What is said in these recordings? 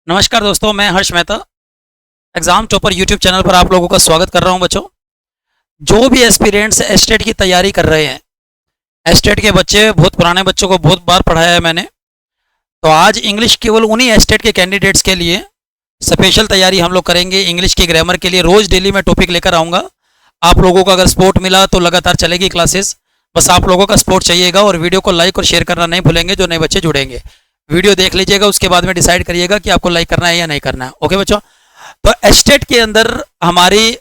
नमस्कार दोस्तों, मैं Harsh Mehta exam topper YouTube channel पर आप लोगों का स्वागत कर रहा हूं। बच्चों, जो भी एस्पिरेंट्स एस्टेट की तैयारी कर रहे हैं, एस्टेट के बच्चे, बहुत पुराने बच्चों को बहुत बार पढ़ाया है मैंने, तो आज इंग्लिश केवल उन्हीं एस्टेट के कैंडिडेट्स के लिए स्पेशल तैयारी हम लोग करेंगे। इंग्लिश की ग्रामर के लिए रोज़ डेली मैं टॉपिक लेकर आऊँगा। आप लोगों को अगर सपोर्ट मिला तो लगातार चलेगी क्लासेस। बस आप लोगों का सपोर्ट चाहिएगा और वीडियो को लाइक और शेयर करना नहीं भूलेंगे जो नए बच्चे जुड़ेंगे। वीडियो देख लीजिएगा, उसके बाद में डिसाइड करिएगा कि आपको लाइक करना है या नहीं करना है। ओके बच्चों, तो एस्टेट के अंदर हमारी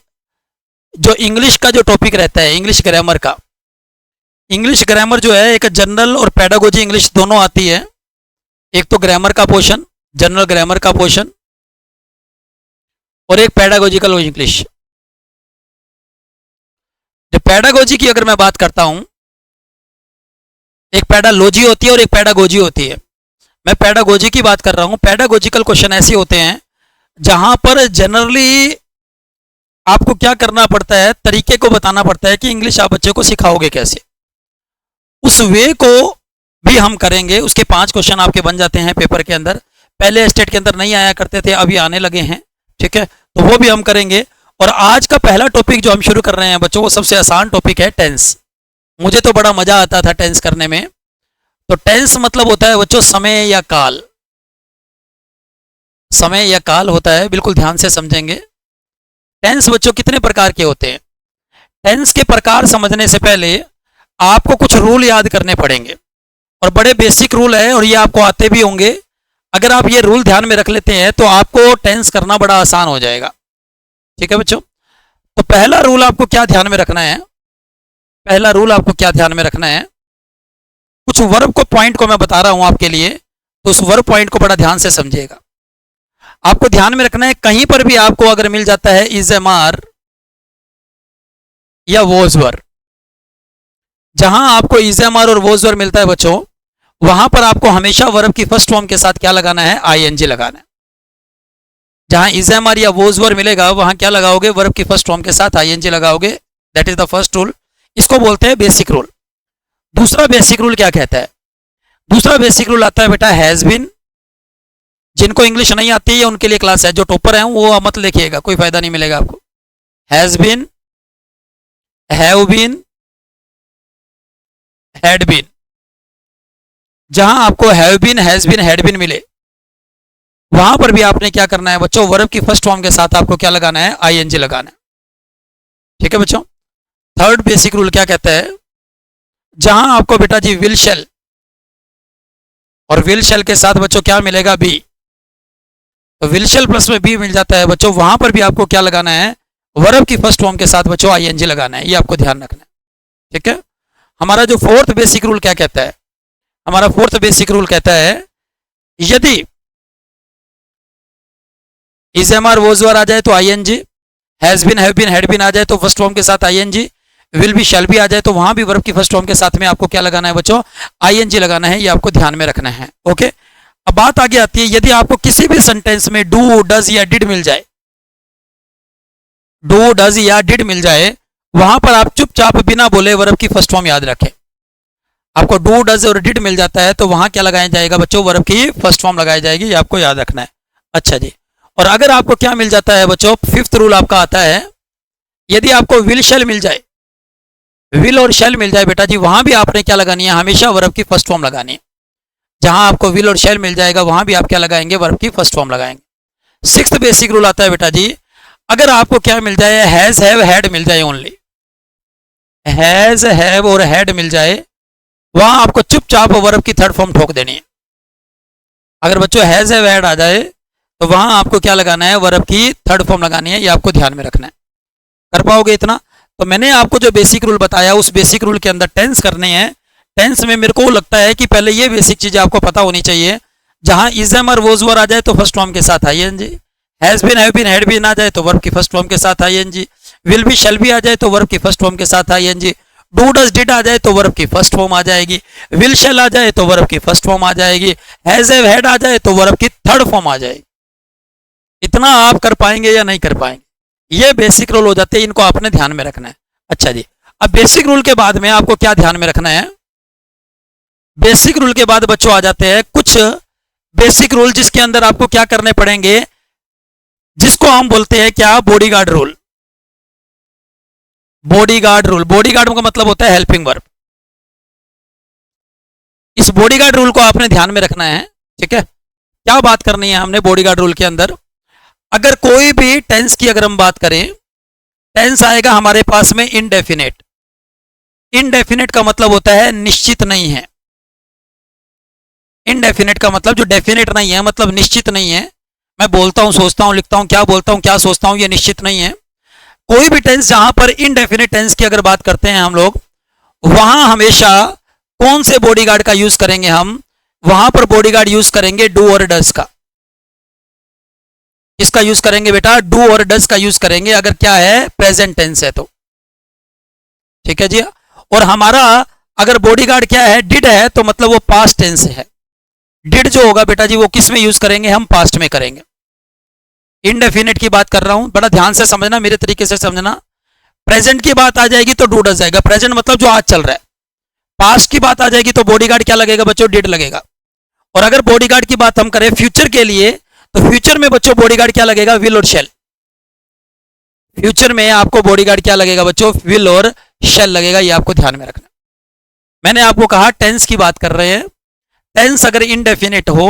जो इंग्लिश का जो टॉपिक रहता है, इंग्लिश ग्रामर का, इंग्लिश ग्रामर जो है एक जनरल और पेडागोजी इंग्लिश दोनों आती है। एक तो ग्रामर का पोर्शन, जनरल ग्रामर का पोर्शन, और एक पेडागोजिकल इंग्लिश। जो पेडागोजी की अगर मैं बात करता हूं, एक पेडालॉजी होती है और एक पेडागोजी होती है। मैं पेडागोजी की बात कर रहा हूं। पेडागोजिकल क्वेश्चन ऐसे होते हैं जहां पर जनरली आपको क्या करना पड़ता है, तरीके को बताना पड़ता है कि इंग्लिश आप बच्चे को सिखाओगे कैसे। उस वे को भी हम करेंगे। उसके 5 क्वेश्चन आपके बन जाते हैं पेपर के अंदर। पहले स्टेट के अंदर नहीं आया करते थे, अभी आने लगे हैं। ठीक है, तो वो भी हम करेंगे। और आज का पहला टॉपिक जो हम शुरू कर रहे हैं बच्चों, वो सबसे आसान टॉपिक है टेंस। मुझे तो बड़ा मजा आता था टेंस करने में। तो टेंस मतलब होता है बच्चों समय या काल। समय या काल होता है, बिल्कुल ध्यान से समझेंगे। टेंस बच्चों कितने प्रकार के होते हैं? टेंस के प्रकार समझने से पहले आपको कुछ रूल याद करने पड़ेंगे, और बड़े बेसिक रूल है, और ये आपको आते भी होंगे। अगर आप ये रूल ध्यान में रख लेते हैं तो आपको टेंस करना बड़ा आसान हो जाएगा। ठीक है बच्चों, तो पहला रूल आपको क्या ध्यान में रखना है? पहला रूल आपको क्या ध्यान में रखना है? कुछ वर्ब को पॉइंट को मैं बता रहा हूं आपके लिए, तो उस वर्ब पॉइंट को बड़ा ध्यान से समझिएगा। आपको ध्यान में रखना है, कहीं पर भी आपको अगर मिल जाता है इज एम आर या वोज वर, जहां आपको इज एम आर और वोज वर मिलता है बच्चों, वहां पर आपको हमेशा वर्ब की फर्स्ट फॉर्म के साथ क्या लगाना है? आईएनजी लगाना है। जहां इज एम आर या वोज वर मिलेगा वहां क्या लगाओगे? वर्ब की फर्स्ट फॉर्म के साथ आईएनजी लगाओगे। That is the first rule. इसको बोलते हैं बेसिक रूल। दूसरा बेसिक रूल क्या कहता है? दूसरा बेसिक रूल आता है बेटा हैज बीन। जिनको इंग्लिश नहीं आती है उनके लिए क्लास है। जो टॉपर हैं वो मत लिखिएगा, कोई फायदा नहीं मिलेगा आपको। Has been, have been, had been. जहां आपको have been, has been, had been मिले, वहां पर भी आपने क्या करना है बच्चों? वर्ब की फर्स्ट फॉर्म के साथ आपको क्या लगाना है? आईएनजी लगाना है। ठीक है बच्चों। थर्ड बेसिक रूल क्या कहता है? जहां आपको बेटा जी विल शेल, और विल शेल के साथ बच्चों क्या मिलेगा? बी। तो विल शेल प्लस में बी मिल जाता है बच्चों, वहां पर भी आपको क्या लगाना है? वर्ब की फर्स्ट फॉर्म के साथ बच्चों आईएनजी लगाना है। ये आपको ध्यान रखना है। ठीक है। हमारा जो फोर्थ बेसिक रूल क्या कहता है? हमारा फोर्थ बेसिक रूल कहता है यदि is am are was were आ जाए तो ING, has been, have been, had been आ जाए तो फर्स्ट फॉर्म के साथ आईएनजी, विल भी, शैल भी आ जाए तो वहां भी वर्ब की फर्स्ट फॉर्म के साथ में आपको क्या लगाना है बच्चों? आईएनजी लगाना है। ये आपको ध्यान में रखना है। ओके, अब बात आगे आती है, यदि आपको किसी भी सेंटेंस में डू, डज या डिड मिल जाए, डू, डज या डिड मिल जाए, वहां पर आप चुपचाप बिना बोले वर्ब की फर्स्ट फॉर्म याद रखें। आपको डू, डज और डिड मिल जाता है तो वहां क्या लगाया जाएगा बच्चों? वर्ब की फर्स्ट फॉर्म लगाई जाएगी। ये आपको याद रखना है। अच्छा जी, और अगर आपको क्या मिल जाता है बच्चों? फिफ्थ रूल आपका आता है, यदि आपको विल शेल मिल जाए, विल और शेल मिल जाए बेटा जी, वहां भी आपने क्या लगानी है? हमेशा वर्ब की फर्स्ट फॉर्म लगानी है। जहां आपको विल और शेल मिल जाएगा वहां भी आप क्या लगाएंगे? वर्ब की फर्स्ट फॉर्म लगाएंगे। सिक्स्थ बेसिक रूल आता है बेटा जी, अगर आपको क्या मिल जाए? हैज, हैव, हैड मिल जाए, ओनली हैज, हैव और हैड मिल जाए, वहां आपको चुपचाप वर्ब की थर्ड फॉर्म ठोक देनी है। अगर बच्चों हैज, हैव, हैड आ जाए तो वहां आपको क्या लगाना है? वर्ब की थर्ड फॉर्म लगानी है। ये आपको ध्यान में रखना है। कर पाओगे इतना? तो मैंने आपको जो बेसिक रूल बताया उस बेसिक रूल के अंदर टेंस करने हैं। टेंस में मेरे को लगता है कि पहले ये बेसिक चीजें आपको पता होनी चाहिए। जहां इज एम और वोज वर आ जाए तो फर्स्ट फॉर्म के साथ ING, has been, have been, had been आ जाए तो वर्ब की फर्स्ट फॉर्म के साथ आईएनजी, विल भी, शैल भी आ जाए तो वर्ब की फर्स्ट फॉर्म के साथ आईएनजी, डू, डज, डिड आ जाए तो वर्ब की फर्स्ट फॉर्म आ जाएगी, विल, शैल आ जाए तो वर्ब की फर्स्ट फॉर्म आ जाएगी, हैज, हैव, हैड आ जाए तो वर्ब की थर्ड फॉर्म आ जाएगी। इतना आप कर पाएंगे या नहीं कर पाएंगे? ये बेसिक रूल हो जाते हैं, इनको आपने ध्यान में रखना है। अच्छा जी, अब बेसिक रूल के बाद में आपको क्या ध्यान में रखना है? बेसिक रूल के बाद बच्चों आ जाते हैं कुछ बेसिक रूल जिसके अंदर आपको क्या करने पड़ेंगे, जिसको हम बोलते हैं क्या, bodyguard rule. Bodyguard rule, bodyguard का मतलब होता है हेल्पिंग वर्ब। इस बॉडीगार्ड रूल को आपने ध्यान में रखना है, ठीक है। क्या बात करनी है हमने बॉडीगार्ड रूल के अंदर, अगर कोई भी टेंस की अगर हम बात करें, टेंस आएगा हमारे पास में इनडेफिनेट। इनडेफिनेट का मतलब होता है निश्चित नहीं है। इनडेफिनेट का मतलब जो डेफिनेट नहीं है, मतलब निश्चित नहीं है। मैं बोलता हूं, सोचता हूं, लिखता हूं, क्या बोलता हूं, क्या सोचता हूं, ये निश्चित नहीं है। कोई भी टेंस जहां पर इनडेफिनेट टेंस की अगर बात करते हैं हम लोग, वहां हमेशा कौन से बॉडीगार्ड का यूज करेंगे हम, वहां पर बॉडीगार्ड यूज करेंगे डू और डज का। किसका यूज करेंगे बेटा, डू और डज का यूज करेंगे, अगर क्या है, प्रेजेंट टेंस है तो, ठीक है जी। और हमारा अगर बॉडीगार्ड क्या है, डिड है, तो मतलब वो पास्ट टेंस है। डिड जो होगा बेटा जी वो किस में यूज करेंगे, हम पास्ट में करेंगे। इनडेफिनेट की बात कर रहा हूं, बड़ा ध्यान से समझना, मेरे तरीके से समझना। प्रेजेंट की बात आ जाएगी तो डू डज जाएगा, प्रेजेंट मतलब जो आज चल रहा है। पास्ट की बात आ जाएगी तो बॉडीगार्ड क्या लगेगा बच्चों, डिड लगेगा। और अगर बॉडीगार्ड की बात हम करें फ्यूचर के लिए, तो फ्यूचर में बच्चों बॉडीगार्ड क्या लगेगा, विल और शेल। फ्यूचर में आपको बॉडीगार्ड क्या लगेगा बच्चों, विल और शेल लगेगा, ये आपको ध्यान में रखना। मैंने आपको कहा टेंस की बात कर रहे हैं, टेंस अगर इनडेफिनेट हो,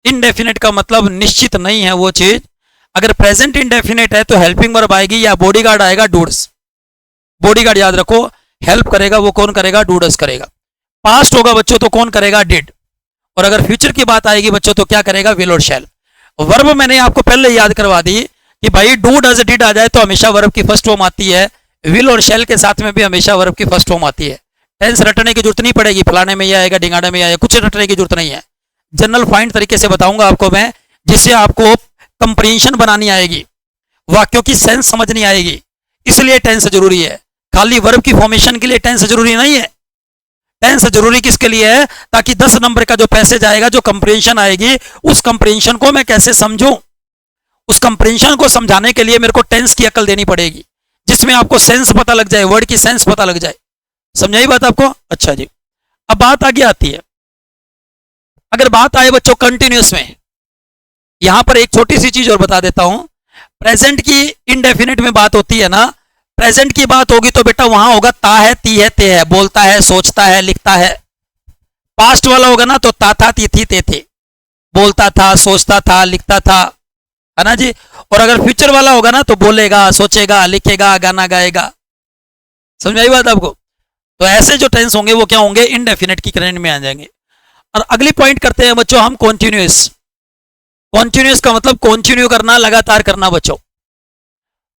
इनडेफिनेट का मतलब निश्चित नहीं है वो चीज। अगर प्रेजेंट इनडेफिनेट है तो हेल्पिंग वर्ब आएगी या बॉडीगार्ड आएगा, डूड्स। बॉडीगार्ड याद रखो, हेल्प करेगा वो कौन करेगा, डूडस करेगा। पास्ट होगा बच्चों तो कौन करेगा, डिड। और अगर फ्यूचर की बात आएगी बच्चों तो क्या करेगा, विल और शैल। वर्ब मैंने आपको पहले याद करवा दी कि भाई डू डज डिड आ जाए तो हमेशा वर्ब की फर्स्ट फॉर्म आती है, विल और शैल के साथ में भी हमेशा वर्ब की फर्स्ट फॉर्म आती है। टेंस रटने की जरूरत नहीं पड़ेगी, फलाने में यह आएगा, ढिंगाड़े में आएगा, कुछ रटने की जरूरत नहीं है। जनरल फाइंड तरीके से बताऊंगा आपको मैं, जिससे आपको कंप्रीहेंशन बनानी आएगी, वाक्यों की सेंस समझनी आएगी। इसलिए टेंस जरूरी है, खाली वर्ब की फॉर्मेशन के लिए टेंस जरूरी नहीं है। टेंस जरूरी किसके लिए है, ताकि 10 नंबर का जो पैसेज आएगा, जो कंप्रीहेंशन आएगी, उस कंप्रीहेंशन को मैं कैसे समझूं, उस कंप्रीहेंशन को समझाने के लिए मेरे को टेंस की अकल देनी पड़ेगी, जिसमें आपको सेंस पता लग जाए, वर्ड की सेंस पता लग जाए। समझाई बात आपको, अच्छा जी। अब बात आगे आती है, अगर बात आए बच्चों कंटिन्यूस में, यहां पर एक छोटी सी चीज और बता देता हूं। प्रेजेंट की इनडेफिनेट में बात होती है ना, प्रेजेंट की बात होगी तो बेटा वहां होगा ता है, ती है, ते है, बोलता है, सोचता है, लिखता है। पास्ट वाला होगा ना तो ता था, ती थी, ते थे, बोलता था, सोचता था, लिखता था, है ना जी। और अगर फ्यूचर वाला होगा ना तो बोलेगा, सोचेगा, लिखेगा, गाना गाएगा। समझ आई बात आपको। तो ऐसे जो टेंस होंगे वो क्या होंगे, इनडेफिनेट की श्रेणी में आ जाएंगे। और अगली पॉइंट करते हैं बच्चों हम कॉन्टिन्यूस। कॉन्टिन्यूस का मतलब कॉन्टिन्यू करना, लगातार करना बच्चों।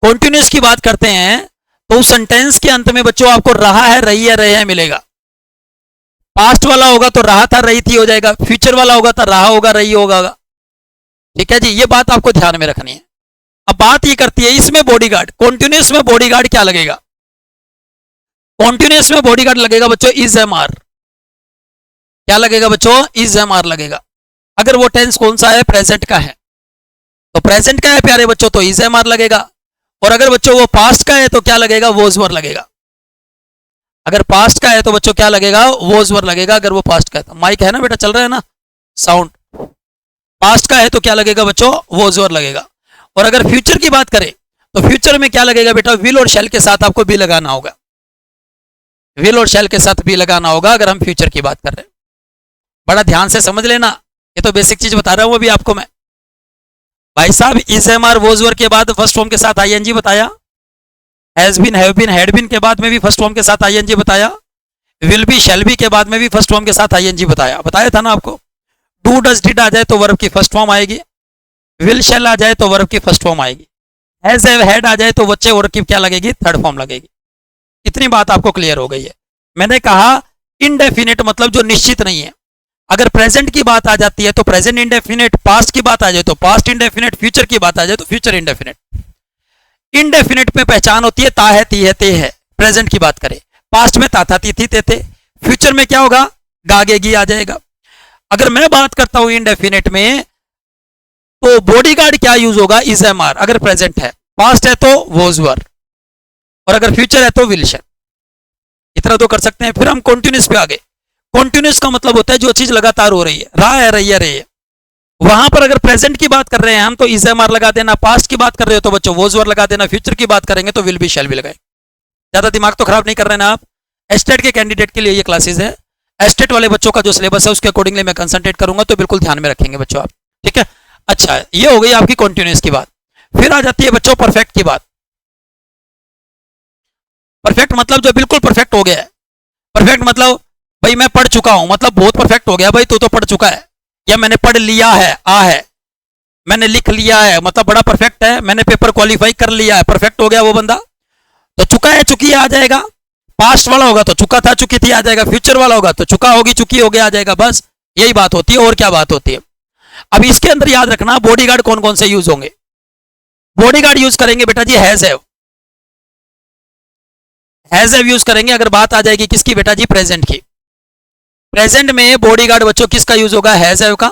कॉन्टिन्यूस की बात करते हैं तो उस सेंटेंस के अंत में बच्चों आपको रहा है, रही है, रहे हैं मिलेगा। पास्ट वाला होगा तो रहा था, रही थी हो जाएगा, फ्यूचर वाला होगा तो रहा होगा, रही होगा। ठीक है जी, ये बात आपको ध्यान में रखनी है। अब बात ये करती है इसमें बॉडीगार्ड, कॉन्टिन्यूस में बॉडीगार्ड क्या लगेगा, कॉन्टिन्यूस में बॉडीगार्ड लगेगा बच्चों इज एम आर। क्या लगेगा बच्चों, इज एम आर लगेगा। अगर वो टेंस कौन सा है, प्रेजेंट का है, तो प्रेजेंट का है प्यारे बच्चों तो इज एम आर लगेगा। और अगर बच्चों वो पास्ट का है तो क्या लगेगा, वोज वर लगेगा। अगर पास्ट का है तो बच्चों क्या लगेगा, वोज वर लगेगा। अगर वो पास्ट का है तो, माइक है ना बेटा, चल रहा है ना साउंड, पास्ट का है तो क्या लगेगा बच्चों, वोज वर लगेगा। और अगर फ्यूचर की बात करें तो फ्यूचर में क्या लगेगा बेटा, विल और शैल के साथ आपको भी लगाना होगा, विल और शैल के साथ भी लगाना होगा अगर हम फ्यूचर की बात कर रहे हैं। बड़ा ध्यान से समझ लेना, ये तो बेसिक चीज बता रहा हूं अभी आपको मैं। भाई साहब is am are was were के बाद फर्स्ट फॉर्म के साथ आईएनजी बताया, has been, have been, had been के बाद में भी फर्स्ट फॉर्म के साथ आईएनजी बताया, विल बी, शैल बी के बाद में भी फर्स्ट फॉर्म के साथ आईएनजी बताया, बताया था ना आपको। डू डज डिड आ जाए तो वर्ब की फर्स्ट फॉर्म आएगी, विल शैल आ जाए तो वर्ब की फर्स्ट फॉर्म आएगी, हैज हैव हैड आ जाए तो बच्चे वर्ब की क्या लगेगी, थर्ड फॉर्म लगेगी। इतनी बात आपको क्लियर हो गई है। मैंने कहा इनडेफिनेट मतलब जो निश्चित नहीं है। अगर प्रेजेंट की बात आ जाती है तो प्रेजेंट इंडेफिनेट, पास्ट की बात आ जाए तो पास्ट इंडेफिनेट, फ्यूचर की बात आ जाए तो फ्यूचर इंडेफिनेट। इंडेफिनेट में पहचान होती है ता है, ती है, ते है, प्रेजेंट की बात करें। पास्ट में ता था, ती थी, ते थे। फ्यूचर में क्या होगा, गागेगी आ जाएगा। अगर मैं बात करता हूं इंडेफिनेट में तो बॉडीगार्ड क्या यूज होगा, इज एम आर अगर प्रेजेंट है, पास्ट है तो वोज वर, और अगर फ्यूचर है तो विल शैल। इतना तो कर सकते हैं। फिर हम कॉन्टिन्यूस पे आ गए। कॉन्टिन्यूस का मतलब होता है जो चीज लगातार हो रही है, रहा है, रही है, रही है। वहां पर अगर प्रेजेंट की बात कर रहे हैं हम तो इज एम आर लगा देना, पास्ट की बात कर रहे हो तो बच्चों वोज वर लगा देना, फ्यूचर की बात करेंगे तो विल बी शैल बी लगाए। ज्यादा दिमाग तो खराब नहीं कर रहे ना आप। एस्टेट के कैंडिडेट के लिए ये क्लासेस है। एस्टेट वाले बच्चों का जो सिलेबस है उसके अकॉर्डिंगली मैं कंसंट्रेट करूंगा, तो बिल्कुल ध्यान में रखेंगे बच्चों आप, ठीक है। अच्छा, ये हो गई आपकी कॉन्टिन्यूस की बात। फिर आ जाती है बच्चों परफेक्ट की बात। परफेक्ट मतलब जो बिल्कुल परफेक्ट हो गया है। परफेक्ट मतलब भाई मैं पढ़ चुका हूं, मतलब बहुत परफेक्ट हो गया भाई, तू तो पढ़ चुका है, या मैंने पढ़ लिया है, आ है, मैंने लिख लिया है, मतलब बड़ा परफेक्ट है, मैंने पेपर क्वालिफाई कर लिया है, परफेक्ट हो गया वो बंदा। तो चुका है चुकी है आ जाएगा। पास्ट वाला होगा तो चुका था चुकी थी आ जाएगा। फ्यूचर वाला होगा तो चुका होगी चुकी हो गया आ जाएगा। बस यही बात होती है, और क्या बात होती है। अब इसके अंदर याद रखना बॉडीगार्ड कौन कौन से यूज होंगे। बॉडीगार्ड यूज करेंगे बेटा जी has have. Has have use करेंगे अगर बात आ जाएगी किसकी बेटा जी, प्रेजेंट की। प्रेजेंट में बॉडीगार्ड बच्चों किसका यूज होगा, हैज हैव का।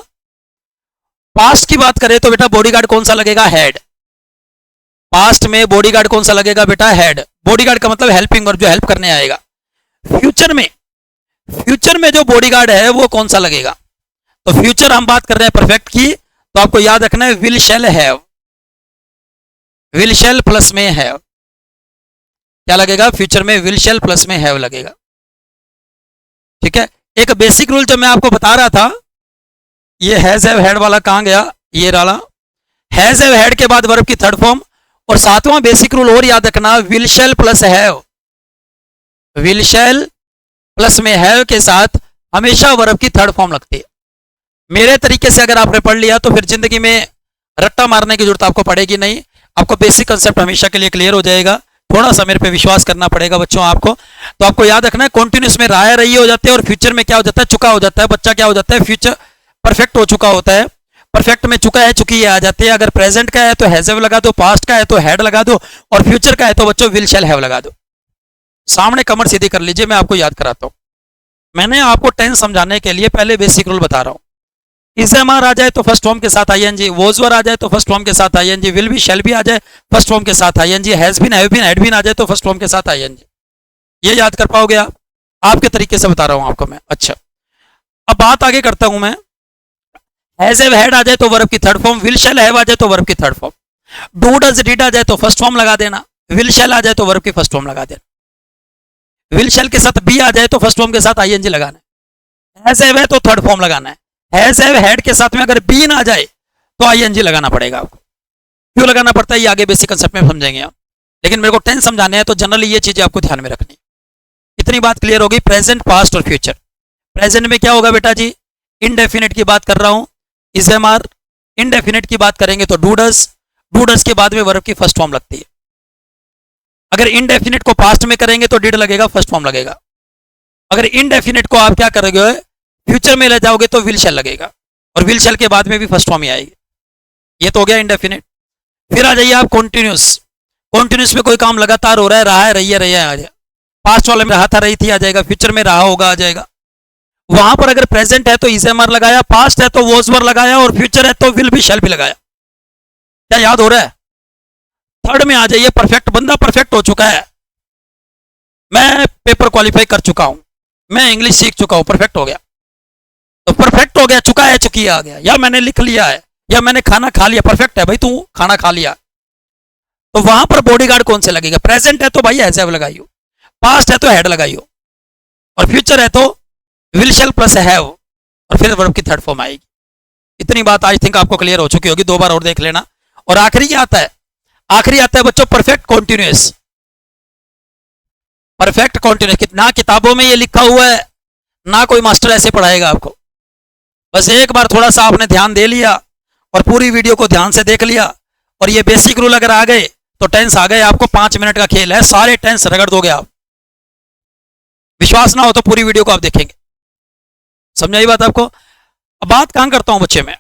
पास्ट की बात करें तो बेटा बॉडीगार्ड कौन सा लगेगा, हैड। पास्ट में बॉडीगार्ड कौन सा लगेगा बेटा, हैड। बॉडीगार्ड का मतलब हेल्पिंग वर्ब, जो हेल्प करने आएगा। फ्यूचर में जो बॉडीगार्ड है वो कौन सा लगेगा। तो फ्यूचर हम बात कर रहे हैं परफेक्ट की, तो आपको याद रखना है will shall have. Will shall plus में हैव क्या लगेगा, फ्यूचर में विल शैल प्लस में हैव लगेगा, ठीक है। एक बेसिक रूल जो मैं आपको बता रहा था, ये हैज हैव हैड वाला कहां गया, ये वाला। हैज हैव हैड के बाद वर्ब की थर्ड फॉर्म। और सातवां बेसिक रूल और याद रखना, will shall plus have. Will shall plus में हैव के साथ हमेशा वर्ब की थर्ड फॉर्म लगती है। मेरे तरीके से अगर आपने पढ़ लिया तो फिर जिंदगी में रट्टा मारने की जरूरत आपको पड़ेगी नहीं। आपको बेसिक कंसेप्ट हमेशा के लिए क्लियर हो जाएगा। थोड़ा सा मेरे पे विश्वास करना पड़ेगा बच्चों आपको। तो आपको याद रखना है कॉन्टिन्यूस में राय रही हो जाते हैं, और फ्यूचर में क्या हो जाता है, चुका हो जाता है। बच्चा क्या हो जाता है, फ्यूचर परफेक्ट हो चुका होता है। परफेक्ट में चुका है चुकी है आ जाती है। अगर प्रेजेंट का है तो हैज हैव लगा दो, पास्ट का है तो हैड लगा दो, और फ्यूचर का है तो बच्चों विल शैल हैव लगा दो। सामने कमर सीधी कर लीजिए, मैं आपको याद कराता हूं। मैंने आपको टेंस समझाने के लिए पहले बेसिक रूल बता रहा हूं। इज एम आर आ जाए तो फर्स्ट फॉर्म के साथ आईएनजी, वोज वर आ जाए तो फर्स्ट फॉर्म के साथ आईएनजी, विल भी शैल भी आ जाए फर्स्ट फॉर्म के साथ ING, has been have been had been आ जाए तो फर्स्ट फॉर्म के साथ आईएनजी। ये याद कर पाओगे आप, आपके तरीके से बता रहा हूं आपको मैं। अच्छा, अब बात आगे करता हूं मैं। हैज हैव हैड आ जाए तो वर्ब की third form, will shall have आ जाए तो वर्ब की third form, do does did आ जाए तो फर्स्ट फॉर्म लगा देना, विल शैल आ जाए तो वर्ब की फर्स्ट फॉर्म लगा देना, विल शैल के साथ बी आ जाए तो फर्स्ट फॉर्म के साथ आईएनजी लगाना है, हैज हैव है तो थर्ड फॉर्म लगाना है, हैज हैव हैड के साथ में अगर बी ना आ जाए तो आईएनजी लगाना पड़ेगा आपको। क्यों लगाना पड़ता है ये आगे बेसिक कंसेप्ट में समझेंगे आप, लेकिन मेरे को टेंस समझाने हैं तो जनरली ये चीजें आपको ध्यान में रखनी। इतनी बात क्लियर होगी। प्रेजेंट, पास्ट और फ्यूचर। प्रेजेंट में क्या होगा बेटा जी, इनडेफिनिट की बात कर रहा हूं, इज एम आर। इनडेफिनिट की बात करेंगे तो डू डज, डू डज के बाद में वर्ब की फर्स्ट फॉर्म लगती है। अगर इनडेफिनिट को पास्ट में करेंगे तो डिड लगेगा, फर्स्ट फॉर्म लगेगा। अगर इनडेफिनिट को आप क्या करोगे, फ्यूचर में ले जाओगे तो विल शैल लगेगा, और विल शैल के बाद में भी फर्स्ट फॉर्म ही आएगी। ये तो हो गया इनडेफिनिट। फिर आ जाइए आप कॉन्टिन्यूस। कॉन्टिन्यूस में कोई काम लगातार हो रहा है, रहा है, रही है आ जाए। पास्ट वाले में रहा था रही थी आ जाएगा, फ्यूचर में रहा होगा आ जाएगा। वहां पर अगर प्रेजेंट है तो इज एम आर लगाया, पास्ट है तो वॉज वर लगाया, और फ्यूचर है तो विल भी शैल भी लगाया। क्या याद हो रहा है। थर्ड में आ जाइए, परफेक्ट। बंदा परफेक्ट हो चुका है, मैं पेपर क्वालिफाई कर चुका हूं, मैं इंग्लिश सीख चुका हूं, परफेक्ट हो गया। तो परफेक्ट हो गया, चुका है चुकी है आ गया, या मैंने लिख लिया है, या मैंने खाना खा लिया। परफेक्ट है भाई, तू खाना खा लिया। तो वहां पर बॉडीगार्ड कौन से लगेगा, प्रेजेंट है तो भाई हैज हैव लगाइयो, पास्ट है तो हैड लगाइयो, और फ्यूचर है तो विल शैल प्लस हैव, और फिर वर्ब की थर्ड फॉर्म आएगी। इतनी बात आई थिंक आपको क्लियर हो चुकी होगी, दो बार और देख लेना। और आखिरी आता है, आखिरी आता है बच्चों परफेक्ट कॉन्टिन्यूस। परफेक्ट कॉन्टिन्यूस ना किताबों में ये लिखा हुआ है, ना कोई मास्टर ऐसे पढ़ाएगा आपको। बस एक बार थोड़ा सा आपने ध्यान दे लिया और पूरी वीडियो को ध्यान से देख लिया, और ये बेसिक रूल अगर आ गए तो टेंस आ गए। आपको 5 मिनट का खेल है, सारे टेंस रगड़ दोगे आप। विश्वास ना हो तो पूरी वीडियो को आप देखेंगे। समझाई बात आपको। अब बात कहां करता हूं बच्चे में,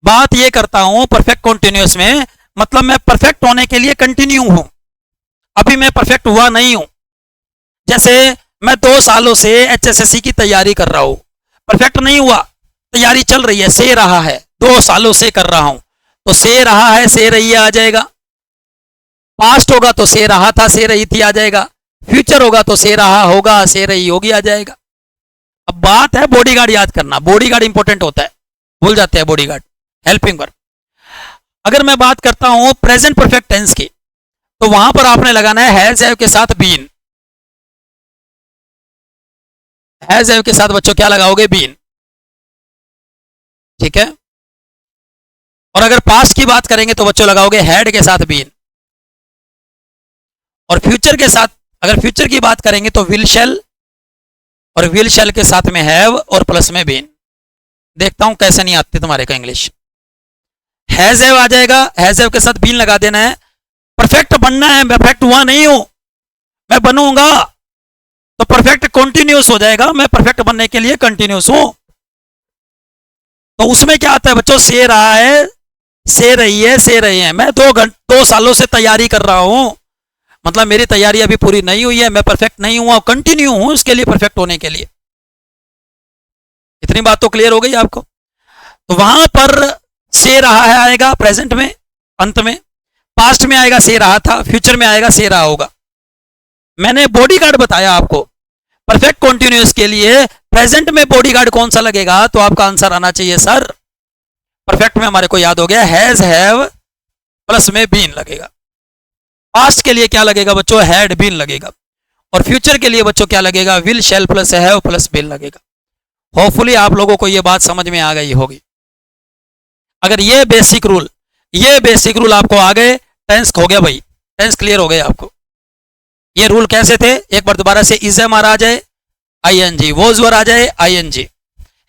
बात ये करता हूं परफेक्ट कॉन्टिन्यूस में, मतलब मैं परफेक्ट होने के लिए कंटिन्यू हूं, अभी मैं परफेक्ट हुआ नहीं हूं। जैसे मैं 2 सालों से एचएसएससी की तैयारी कर रहा हूं, परफेक्ट नहीं हुआ, तैयारी चल रही है, से रहा है, 2 सालों से कर रहा हूं, तो से रहा है से रही है आ जाएगा। पास्ट होगा तो से रहा था से रही थी आ जाएगा, फ्यूचर होगा तो से रहा होगा से रही होगी आ जाएगा। अब बात है बॉडीगार्ड याद करना, बॉडीगार्ड इंपॉर्टेंट होता है, भूल जाते हैं बॉडीगार्ड। Helping verb. अगर मैं बात करता हूं प्रेजेंट परफेक्ट टेंस की, तो वहां पर आपने लगाना है हैज हैव के साथ बीन। हैज हैव के साथ बच्चों क्या लगाओगे? बीन। ठीक है। और अगर पास्ट की बात करेंगे तो बच्चों लगाओगे हैड के साथ बीन। और फ्यूचर के साथ, अगर फ्यूचर की बात करेंगे तो विल शैल, और विल शैल के साथ में हैव और प्लस में बीन। देखता हूं कैसे नहीं आती तुम्हारे का इंग्लिश। हैज हैव आ जाएगा, हैज हैव के साथ बीन लगा देना है। परफेक्ट बनना है, मैं परफेक्ट हुआ नहीं हूं, मैं बनूंगा तो परफेक्ट कंटिन्यूस हो जाएगा। मैं परफेक्ट बनने के लिए कंटिन्यूस हूं। तो उसमें क्या आता है बच्चों? से रहा है, से रही है, से रहे हैं। मैं 2 सालों से तैयारी कर रहा हूं, मतलब मेरी तैयारी अभी पूरी नहीं हुई है, मैं परफेक्ट नहीं हुआ, कंटिन्यू हूं उसके लिए, परफेक्ट होने के लिए। इतनी बात तो क्लियर हो गई आपको? तो वहां पर से रहा है आएगा प्रेजेंट में, अंत में। पास्ट में आएगा से रहा था, फ्यूचर में आएगा से रहा होगा। मैंने बॉडीगार्ड बताया आपको परफेक्ट कॉन्टिन्यूस के लिए। प्रेजेंट में बॉडीगार्ड कौन सा लगेगा? तो आपका आंसर आना चाहिए सर, परफेक्ट में हमारे को याद हो गया हैज हैव प्लस में बीन लगेगा। पास्ट के लिए क्या लगेगा बच्चों? हैड बीन लगेगा। और फ्यूचर के लिए बच्चों क्या लगेगा? Will shall plus have plus been लगेगा। होपफुली आप लोगों को यह बात समझ में आ गई होगी। अगर ये बेसिक रूल आपको आ गए, टेंस हो गया भाई, टेंस क्लियर हो गया आपको। ये रूल कैसे थे? एक बार दोबारा से, इज एम आर आ जाए आईएनजी, वॉज वर आ जाए ING,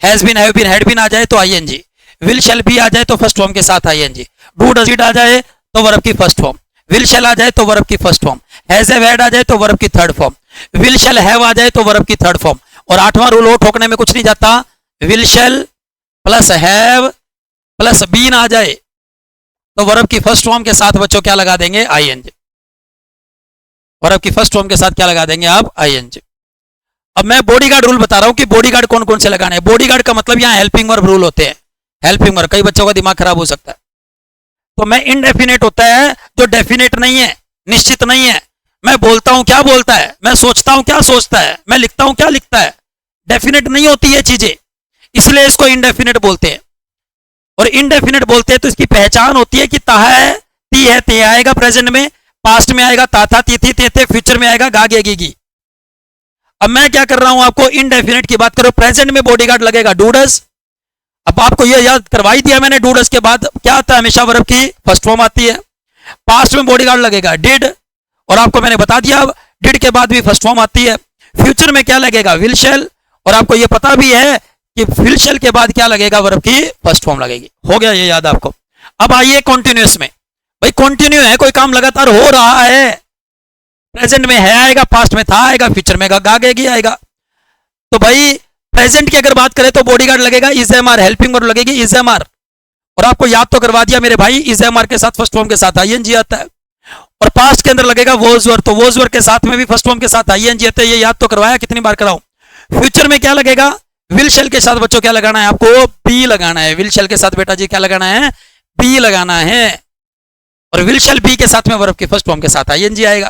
has been have been had been आ जाए तो आईएनजी, विल शैल बी आ जाए तो फर्स्ट फॉर्म के साथ आईएनजी, डू डज इट आ जाए तो वर्ब की फर्स्ट फॉर्म, विल शैल आ जाए तो वर्ब की first form, has have had आ जाए तो वर्ब की third form, will shall have आ जाए तो वर्ब की थर्ड फॉर्म। और 8वां रूल वो ठोकने में कुछ नहीं जाता, will shall plus have plus been आ जाए तो वर्ब की फर्स्ट फॉर्म के साथ बच्चों क्या लगा देंगे? आईएनजी। वर्ब की फर्स्ट फॉर्म के साथ क्या लगा देंगे आप? आईएनजी। अब मैं बॉडीगार्ड रूल बता रहा हूं कि बॉडीगार्ड कौन कौन से लगाने हैं। बॉडीगार्ड का मतलब यहां हेल्पिंग वर्ब रूल होते हैं। हेल्पिंग वर्ब, कई बच्चों का दिमाग खराब हो सकता है। तो मैं इनडेफिनेट होता है जो डेफिनेट नहीं है, निश्चित नहीं है। मैं बोलता हूं क्या बोलता है, मैं सोचता हूं क्या सोचता है, मैं लिखता हूं क्या लिखता है। डेफिनेट नहीं होती ये चीजें, इसलिए इसको इनडेफिनेट बोलते हैं। और इनडेफिनेट बोलते हैं तो इसकी पहचान होती है कि ता है, ती है, ते आएगा प्रेजेंट में, पास्ट में आएगा ता था, ती थी, ते थे, फ्यूचर में आएगा गा गे गी गी। अब मैं क्या कर रहा हूं आपको इनडेफिनेट की बात करो। प्रेजेंट में बॉडीगार्ड लगेगा डू डज। अब आपको यह याद करवाई दिया मैंने, डू डज के बाद क्या आता है? हमेशा वर्ब की फर्स्ट फॉर्म आती है। पास्ट में बॉडीगार्ड लगेगा डिड, और आपको मैंने बता दिया डिड के बाद भी फर्स्ट फॉर्म आती है। फ्यूचर में क्या लगेगा? विल शैल, और आपको यह पता भी है कि विल शैल के बाद क्या लगेगा? वर्ब की फर्स्ट फॉर्म लगेगी। हो गया ये याद आपको? अब आइए कॉन्टिन्यूस में। भाई कंटिन्यू है, कोई काम लगातार हो रहा है। प्रेजेंट में है आएगा, पास्ट में था आएगा, फ्यूचर में गागेगी आएगा। तो भाई प्रेजेंट की अगर बात करें तो बॉडीगार्ड लगेगा is am are, helping verb लगेगी इज एम आर। और आपको याद तो करवा दिया मेरे भाई, इज एम आर के साथ फर्स्ट फॉर्म के साथ आईएनजी आता है। और पास्ट के अंदर लगेगा वॉज वर, तो वॉज वर के साथ में भी फर्स्ट फॉर्म के साथ आईएनजी आता है। ये याद तो करवाया, कितनी बार कराऊं। फ्यूचर में क्या लगेगा? विल शैल के साथ बच्चों क्या लगाना है आपको? बी लगाना है। विल शैल के साथ बेटा जी क्या लगाना है? बी लगाना है। और विल शैल बी के साथ में वर्ब के फर्स्ट फॉर्म के साथ आईएनजी आएगा।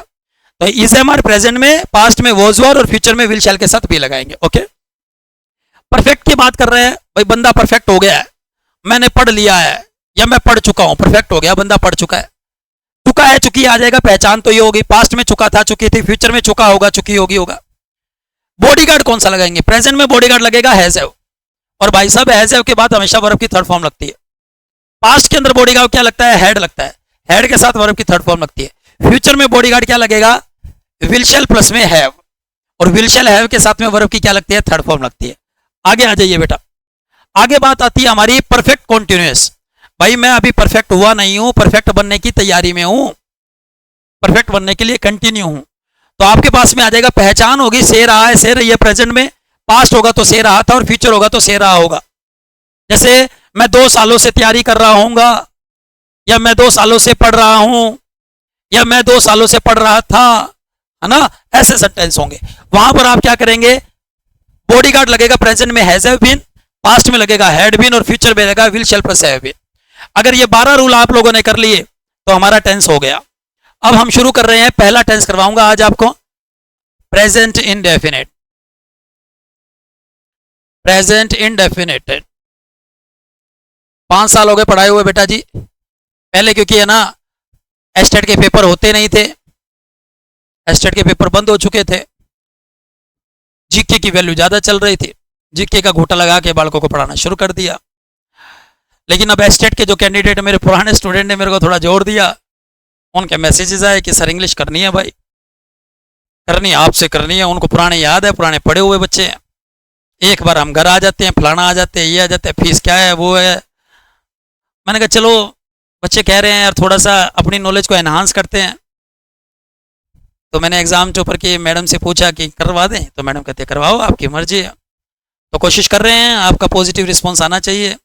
तो इज एम आर प्रेजेंट में, पास्ट में वॉज वर, और फ्यूचर में विल शैल के साथ बी लगाएंगे। ओके, परफेक्ट की बात कर रहे हैं। भाई बंदा परफेक्ट हो गया है, मैंने पढ़ लिया है या मैं पढ़ चुका हूं, परफेक्ट हो गया, बंदा पढ़ चुका है। चुका है, चुकी आ जाएगा, पहचान तो ये होगी। पास्ट में चुका था, चुकी थी, फ्यूचर में चुका होगा, चुकी होगी होगा। बॉडीगार्ड कौन सा लगाएंगे? प्रेजेंट में बॉडीगार्ड लगेगा हैज हैव, और भाई साहब हैज हैव के बाद हमेशा वर्ब की थर्ड फॉर्म लगती है। पास्ट के अंदर बॉडीगार्ड क्या लगता है? हैड लगता है, हैड के साथ वर्ब की थर्ड फॉर्म लगती है। फ्यूचर में बॉडीगार्ड क्या लगेगा? विल शैल प्लस में हैव, और विल शैल हैव के साथ में वर्ब की क्या लगती है? थर्ड फॉर्म लगती है। आगे आ जाइए बेटा, आगे बात आती है हमारी परफेक्ट कॉन्टिन्यूअस। भाई मैं अभी परफेक्ट हुआ नहीं हूं, परफेक्ट बनने की तैयारी में हूं, परफेक्ट बनने के लिए कंटिन्यू हूं। तो आपके पास में आ जाएगा, पहचान होगी से रहा है, से रही है प्रेजेंट में, पास्ट होगा तो से रहा था, और फ्यूचर होगा तो से रहा होगा। जैसे मैं 2 सालों से तैयारी कर रहा हूंगा, या मैं 2 सालों से पढ़ रहा हूं, या मैं 2 सालों से पढ़ रहा था, है ना, ऐसे सेंटेंस होंगे। वहां पर आप क्या करेंगे? बॉडीगार्ड लगेगा प्रेजेंट में हैज हैव बीन, पास्ट में लगेगा हैड बीन, और फ्यूचर में लगेगा will shall plus have been. अगर ये 12 रूल आप लोगों ने कर लिए तो हमारा टेंस हो गया। अब हम शुरू कर रहे हैं, पहला टेंस करवाऊंगा आज आपको, प्रेजेंट इंडेफिनिट। प्रेजेंट इंडेफिनिट, 5 साल हो गए पढ़ाए हुए बेटा जी। पहले क्योंकि है ना एस्टेट के पेपर होते नहीं थे, एस्टेट के पेपर बंद हो चुके थे, जीके की वैल्यू ज़्यादा चल रही थी, जीके का घूटा लगा के बालकों को पढ़ाना शुरू कर दिया। लेकिन अब एस्टेट के जो कैंडिडेट मेरे पुराने स्टूडेंट ने मेरे को थोड़ा जोर दिया, उनके मैसेजेस आए कि सर इंग्लिश करनी है भाई, करनी है, आपसे करनी है। उनको पुराने याद है, पुराने पढ़े हुए बच्चे हैं। एक बार हम घर आ जाते हैं, फलाना आ जाते हैं, ये आ जाते हैं, फीस क्या है वो है। मैंने कहा चलो बच्चे कह रहे हैं यार थोड़ा सा अपनी नॉलेज को एनहांस करते हैं। तो मैंने एग्ज़ाम के ऊपर की मैडम से पूछा कि करवा दें, तो मैडम कहते हैं करवाओ, आपकी मर्जी है। तो कोशिश कर रहे हैं, आपका पॉजिटिव रिस्पॉन्स आना चाहिए,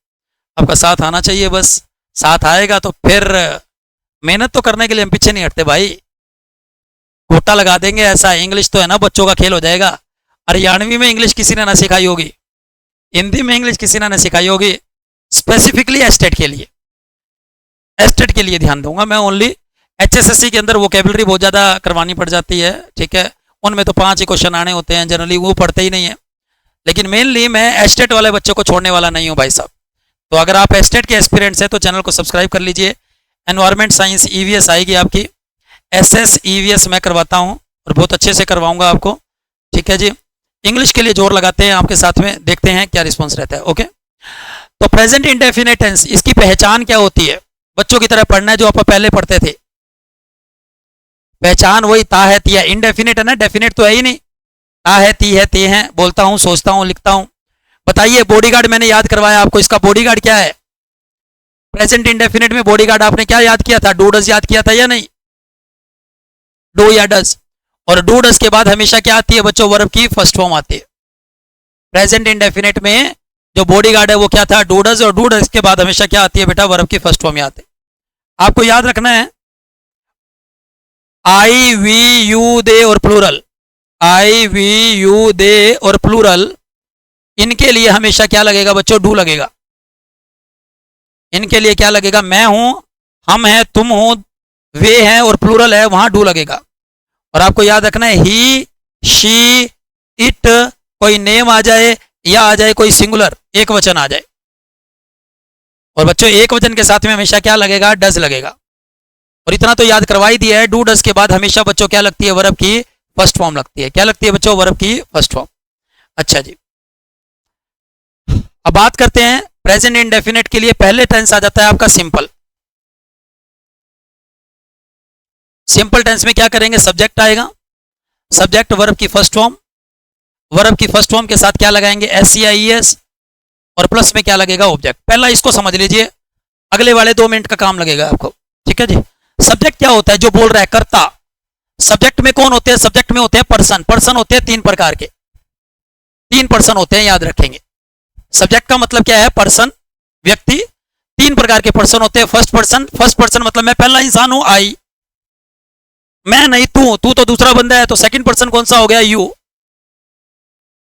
आपका साथ आना चाहिए। बस साथ आएगा तो फिर मेहनत तो करने के लिए हम पीछे नहीं हटते भाई। घोटा लगा देंगे ऐसा, इंग्लिश तो है ना बच्चों का खेल हो जाएगा। हरियाणवी में इंग्लिश किसी ने ना सिखाई होगी, हिंदी में इंग्लिश किसी ने ना सिखाई होगी, स्पेसिफिकली एस्टेट के लिए, एस्टेट के लिए ध्यान दूंगा मैं ओनली। एचएसएससी के अंदर वोकेबलरी बहुत ज़्यादा करवानी पड़ जाती है, ठीक है, उनमें तो 5 ही क्वेश्चन आने होते हैं, जनरली वो पढ़ते ही नहीं है। लेकिन मेनली मैं एस्टेट वाले बच्चों को छोड़ने वाला नहीं हूँ भाई साहब। तो अगर आप एस्टेट के एस्पिरेंट्स हैं तो चैनल को सब्सक्राइब कर लीजिए। एनवायरमेंट साइंस ईवीएस आएगी आपकी, एसएस ईवीएस मैं करवाता हूँ और बहुत अच्छे से करवाऊंगा आपको, ठीक है जी। इंग्लिश के लिए जोर लगाते हैं आपके साथ में, देखते हैं क्या रिस्पॉन्स रहता है। ओके, तो प्रेजेंट इंडेफिनिट टेंस, इसकी पहचान क्या होती है? बच्चों की तरह पढ़ना है जो आप पहले पढ़ते थे। पहचान वही ता है ती है, इनडेफिनिट है ना, डेफिनेट तो है ही नहीं। ता है ती है ते हैं, बोलता हूँ, सोचता हूँ, लिखता हूँ। बताइए बॉडीगार्ड मैंने याद करवाया आपको, इसका बॉडीगार्ड क्या है? प्रेजेंट इंडेफिनिट में बॉडीगार्ड आपने क्या याद किया था? डू डज याद किया था या नहीं? डू या डज, और डू डज के बाद हमेशा क्या आती है बच्चों? वर्ब की फर्स्ट फॉर्म आती है। प्रेजेंट इंडेफिनिट में जो बॉडीगार्ड है वो क्या था? डू डज, और डू डज के बाद हमेशा क्या आती है बेटा? वर्ब की फर्स्ट फॉर्म आती है। आपको याद रखना है आई वी यू दे और plural, I we you they और प्लूरल, इनके लिए हमेशा क्या लगेगा बच्चों? डू लगेगा। इनके लिए क्या लगेगा? मैं हूं, हम हैं, तुम हो, वे हैं, और प्लूरल है, वहां डू लगेगा। और आपको याद रखना है ही, शी, इट, कोई नेम आ जाए या आ जाए कोई सिंगुलर एक वचन आ जाए, और बच्चों एक वचन के साथ में हमेशा क्या लगेगा? डज लगेगा। और इतना तो याद करवा ही दिया है, डू डज के बाद हमेशा बच्चों क्या लगती है? वर्ब की फर्स्ट फॉर्म लगती है। क्या लगती है बच्चों? वर्ब की फर्स्ट फॉर्म। अच्छा जी, अब बात करते हैं प्रेजेंट इंडेफिनिट के लिए पहले टेंस आ जाता है आपका सिंपल। सिंपल टेंस में क्या करेंगे? सब्जेक्ट आएगा, सब्जेक्ट वर्ब की फर्स्ट फॉर्म, वर्ब की फर्स्ट फॉर्म के साथ क्या लगाएंगे? एस, और प्लस में क्या लगेगा? ऑब्जेक्ट। पहला इसको समझ लीजिए, अगले वाले 2 मिनट का काम लगेगा आपको, ठीक है जी। सब्जेक्ट क्या होता है? जो बोल रहा है, कर्ता। सब्जेक्ट में कौन होते हैं? सब्जेक्ट में होते हैं पर्सन। पर्सन होते हैं 3 प्रकार के, 3 पर्सन होते हैं, याद रखेंगे। सब्जेक्ट का मतलब क्या है? पर्सन, व्यक्ति। 3 प्रकार के पर्सन होते हैं। फर्स्ट पर्सन, फर्स्ट पर्सन मतलब मैं पहला इंसान हूं, आई, मैं नहीं तू, तू तो दूसरा बंदा है, तो सेकंड पर्सन कौन सा हो गया? यू।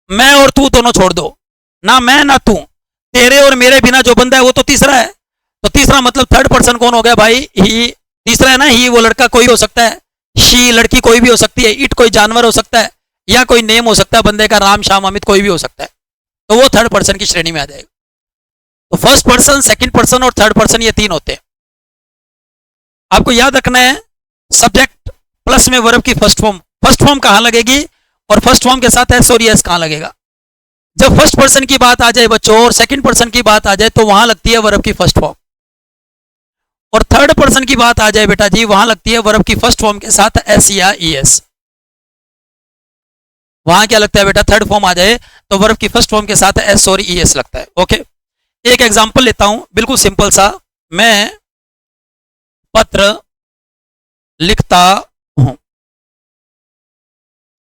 मैं और तू दोनों छोड़ दो, ना मैं ना तू, तेरे और मेरे बिना जो बंदा है वो तो तीसरा है। तो तीसरा मतलब थर्ड पर्सन कौन हो गया भाई? ही। तीसरा है ना, ही वो लड़का कोई हो सकता है, शी लड़की कोई भी हो सकती है, इट कोई जानवर हो सकता है, या कोई नेम हो सकता है बंदे का, राम, श्याम, अमित, कोई भी हो सकता है। तो वो थर्ड पर्सन की श्रेणी में आ जाएगा। तो फर्स्ट पर्सन, सेकंड पर्सन और थर्ड पर्सन, ये 3 होते हैं। आपको याद रखना है सब्जेक्ट प्लस में वर्ब की फर्स्ट फॉर्म। फर्स्ट फॉर्म कहां लगेगी और फर्स्ट फॉर्म के साथ एस और एस कहां लगेगा? जब फर्स्ट पर्सन की बात आ जाए बच्चों और सेकंड पर्सन की बात आ जाए तो वहां लगती है वर्ब की फर्स्ट फॉर्म, और थर्ड पर्सन की बात आ जाए बेटा जी वहां लगती है वर्ब की फर्स्ट फॉर्म के साथ एस या ईएस। वहां क्या लगता है बेटा? थर्ड फॉर्म आ जाए तो वर्ब की फर्स्ट फॉर्म के साथ एस और ईएस लगता है। ओके, एक एग्जांपल लेता हूं, बिल्कुल सिंपल सा। मैं पत्र लिखता हूं,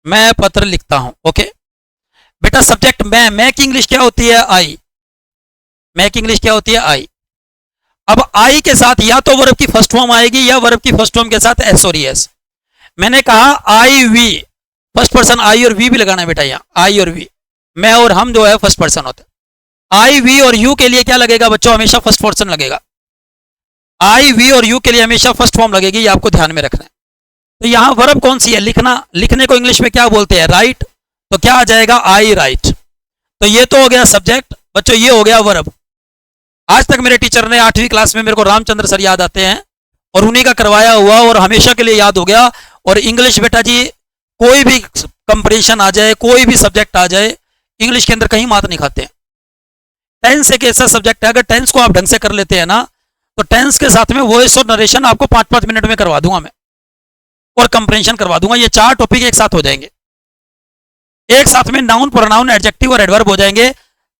मैं पत्र लिखता हूं। ओके बेटा, सब्जेक्ट मैं की इंग्लिश क्या होती है? आई। मैं की इंग्लिश क्या होती है? आई। अब आई के साथ या तो वर्ब की फर्स्ट फॉर्म आएगी या वर्ब की फर्स्ट फॉर्म के साथ एस और एस। मैंने कहा आई वी, फर्स्ट पर्सन आई और वी भी लगाना है बेटा, यहां आई और वी, मैं और हम जो है फर्स्ट पर्सन होते हैं। आई वी और यू के लिए क्या लगेगा बच्चों? हमेशा फर्स्ट पर्सन लगेगा। आई वी और यू के लिए हमेशा फर्स्ट फॉर्म लगेगी, ये आपको ध्यान में रखना है। तो यहां वर्ब कौन सी है? लिखना। लिखने को इंग्लिश में क्या बोलते हैं? राइट। तो क्या आ जाएगा? आई राइट। तो ये तो हो गया सब्जेक्ट बच्चों, ये हो गया वर्ब। आज तक मेरे टीचर ने 8वीं क्लास में मेरे को रामचंद्र सर याद आते हैं और उन्हीं का करवाया हुआ और हमेशा के लिए याद हो गया। और इंग्लिश बेटा जी कोई भी कंपटीशन आ जाए, कोई भी सब्जेक्ट आ जाए, इंग्लिश के अंदर कहीं मात नहीं खाते हैं। टेंस एक ऐसा सब्जेक्ट है, अगर टेंस को आप ढंग से कर लेते हैं ना, तो टेंस के साथ में वॉइस और नरेशन आपको 5-5 मिनट में करवा दूंगा मैं, और कंप्रेंशन करवा दूंगा। ये 4 टॉपिक एक साथ हो जाएंगे। एक साथ में नाउन, प्रोनाउन, एडजेक्टिव और एडवर्ब हो जाएंगे।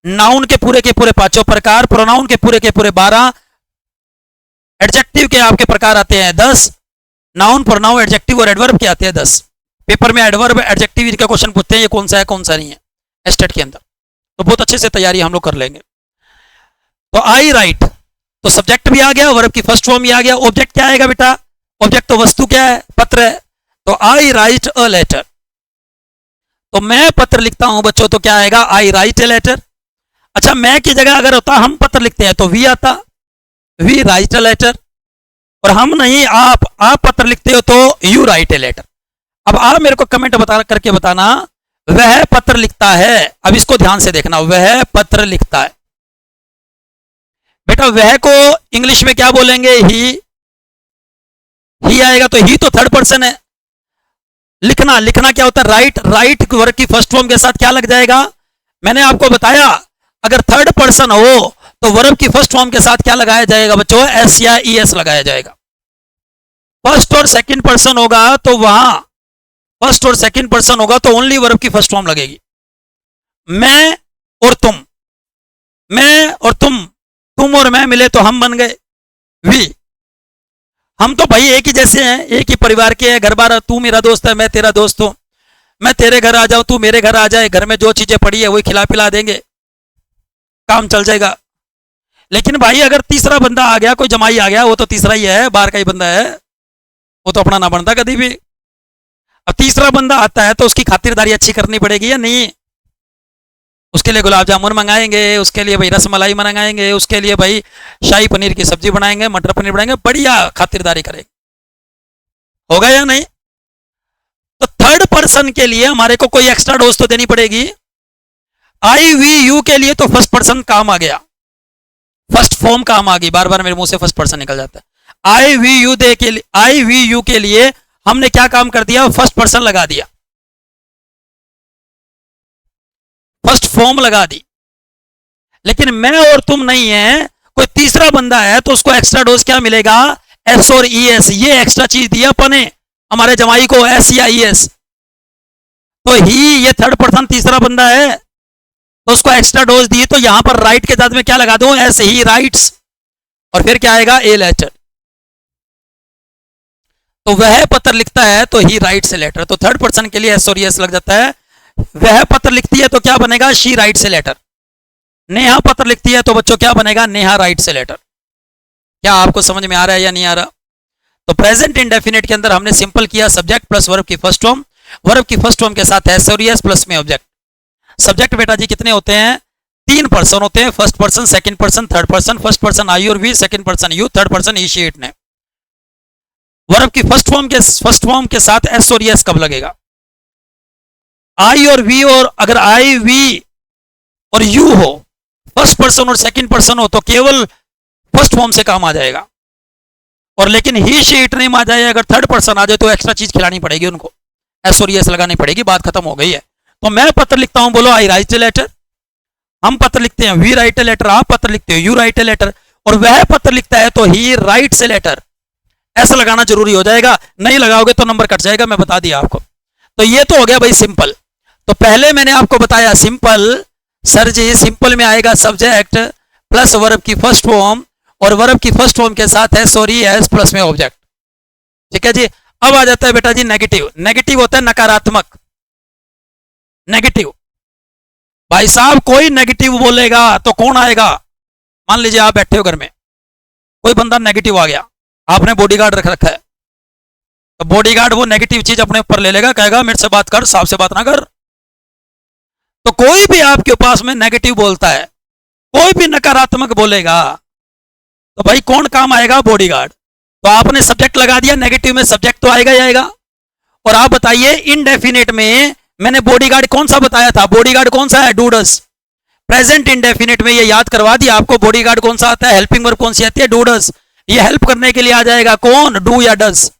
नाउन के पूरे 5 प्रकार, प्रोनाउन के पूरे 12, एडजेक्टिव के आपके प्रकार आते हैं 10, नाउन, प्रोनाउन, एडजेक्टिव और एडवर्ब के आते हैं 10। पेपर में एडवर्ब, एडजेक्टिव इनका क्वेश्चन पूछते हैं, ये कौन सा है कौन सा नहीं है एस्टेट के अंदर। तो बहुत अच्छे से तैयारी हम लोग कर लेंगे। तो आई राइट, तो सब्जेक्ट भी आ गया, वर्ब की फर्स्ट फॉर्म भी आ गया। ऑब्जेक्ट क्या आएगा बेटा? ऑब्जेक्ट तो वस्तु क्या है? पत्र है। तो आई राइट अ लेटर, तो मैं पत्र लिखता हूं बच्चों, तो क्या आएगा? आई राइट ए लेटर। अच्छा, मैं की जगह अगर होता हम पत्र लिखते हैं तो वी आता, वी राइट अ लेटर। और हम नहीं, आप पत्र लिखते हो तो यू राइट ए लेटर। अब आप मेरे को कमेंट करके बताना, वह पत्र लिखता है। अब इसको ध्यान से देखना, वह पत्र लिखता है। बेटा वह को इंग्लिश में क्या बोलेंगे? ही आएगा, तो ही तो थर्ड पर्सन है। लिखना क्या होता है? राइट वर्ब की फर्स्ट फॉर्म के साथ क्या लग जाएगा? मैंने आपको बताया, अगर थर्ड पर्सन हो तो वर्ब की फर्स्ट फॉर्म के साथ क्या लगाया जाएगा बच्चों? एस या ई एस लगाया जाएगा। फर्स्ट और सेकंड पर्सन होगा तो वहां फर्स्ट और सेकंड पर्सन होगा तो ओनली वर्ब की फर्स्ट फॉर्म लगेगी। मैं और तुम, मैं और तुम और मैं मिले तो हम बन गए वी। हम तो भाई एक ही जैसे हैं, एक ही परिवार के हैं, घर बार, तू मेरा दोस्त है, मैं तेरा दोस्त हूं। मैं तेरे घर आ जाऊं, तू मेरे घर आ जाए, घर में जो चीजें पड़ी है वही खिला पिला देंगे, काम चल जाएगा। लेकिन भाई अगर तीसरा बंदा आ गया, कोई जमाई आ गया, वो तो तीसरा ही है, बाहर का ही बंदा है, वो तो अपना ना बनता कभी भी। अब तीसरा बंदा आता है तो उसकी खातिरदारी अच्छी करनी पड़ेगी या नहीं? उसके लिए गुलाब जामुन मंगाएंगे, उसके लिए भाई रसमलाई मंगाएंगे, उसके लिए भाई शाही पनीर की सब्जी बनाएंगे, मटर पनीर बनाएंगे, बढ़िया खातिरदारी करेंगे, होगा या नहीं? तो थर्ड पर्सन के लिए हमारे को कोई एक्स्ट्रा डोज तो देनी पड़ेगी। आई वी यू के लिए तो फर्स्ट पर्सन काम आ गया, फर्स्ट फॉर्म काम आ गई। बार बार मेरे मुंह से फर्स्ट पर्सन निकल जाता है। आई वी यू के लिए हमने क्या काम कर दिया? फर्स्ट पर्सन लगा दिया, फर्स्ट फॉर्म लगा दी। लेकिन मैं और तुम नहीं है, कोई तीसरा बंदा है तो उसको एक्स्ट्रा डोज क्या मिलेगा? एस और ई एस। ये एक्स्ट्रा चीज दिया अपने हमारे जमाई को, एस या ई एस। तो ही, ये थर्ड पर्सन तीसरा बंदा है तो उसको एक्स्ट्रा डोज दी, तो यहां पर राइट के साथ में क्या लगा दूं? S, he writes. और फिर क्या आएगा? A letter. तो वह पत्र लिखता है तो ही राइट्स ए लेटर। तो थर्ड पर्सन के लिए एस और ई एस लग जाता है। वह पत्र लिखती है तो क्या बनेगा? She writes a letter. Neha पत्र लिखती है तो बच्चों क्या बनेगा? Neha writes a letter. क्या आपको समझ में आ रहा है या नहीं आ रहा? तो प्रेजेंट इंडेफिनिट के अंदर हमने सिंपल किया, सब्जेक्ट प्लस वर्ब की फर्स्ट फॉर्म, वर्ब की फर्स्ट फॉर्म के साथ एस और एस प्लस में ऑब्जेक्ट। सब्जेक्ट बेटा जी कितने होते हैं? 3 पर्सन होते हैं, first person, second person, third person. First person I और we, second person you, third person he she it ने। वर्ब की फर्स्ट फॉर्म के साथ एस और एस कब लगेगा? आई और वी, और अगर आई वी और यू हो, फर्स्ट पर्सन और सेकंड पर्सन हो, तो केवल फर्स्ट फॉर्म से काम आ जाएगा। और लेकिन ही शी इट नेम आ जाए, अगर थर्ड पर्सन आ जाए तो एक्स्ट्रा चीज खिलानी पड़ेगी उनको, एस और एस लगानी पड़ेगी, बात खत्म हो गई है। तो मैं पत्र लिखता हूं, बोलो आई राइट ए लेटर। हम पत्र लिखते हैं, वी राइट ए लेटर। आप पत्र लिखते हो, यू राइट ए लेटर। और वह पत्र लिखता है तो ही राइट्स ए लेटर। ऐसा लगाना जरूरी हो जाएगा, नहीं लगाओगे तो नंबर कट जाएगा, मैं बता दिया आपको। तो ये तो हो गया भाई सिंपल। तो पहले मैंने आपको बताया सिंपल, सर जी सिंपल में आएगा सब्जेक्ट प्लस वर्ब की फर्स्ट फॉर्म, और वर्ब की फर्स्ट फॉर्म के साथ है सॉरी एस प्लस में ऑब्जेक्ट। ठीक है जी। अब आ जाता है बेटा जी नेगेटिव। नेगेटिव होता है नकारात्मक। नेगेटिव, भाई साहब कोई नेगेटिव बोलेगा तो कौन आएगा? मान लीजिए आप बैठे हो घर में, कोई बंदा नेगेटिव आ गया, आपने बॉडीगार्ड रख रखा है, तो बॉडीगार्ड वो नेगेटिव चीज अपने ऊपर ले लेगा, कहेगा मेरे से बात कर, साहब से बात ना कर। तो कोई भी आपके पास में नेगेटिव बोलता है, कोई भी नकारात्मक बोलेगा, तो भाई कौन काम आएगा? बॉडीगार्ड। तो आपने सब्जेक्ट लगा दिया, नेगेटिव में सब्जेक्ट तो आएगा ही आएगा। और आप बताइए इनडेफिनेट में मैंने बॉडीगार्ड कौन सा बताया था? बॉडीगार्ड कौन सा है? Do does. प्रेजेंट इंडेफिनिट में ये याद करवा दिया आपको, बॉडीगार्ड कौन सा आता है, हेल्पिंग वर्ब कौन सी आती है, डू डज। ये हेल्प करने के लिए आ जाएगा कौन, डू या डज।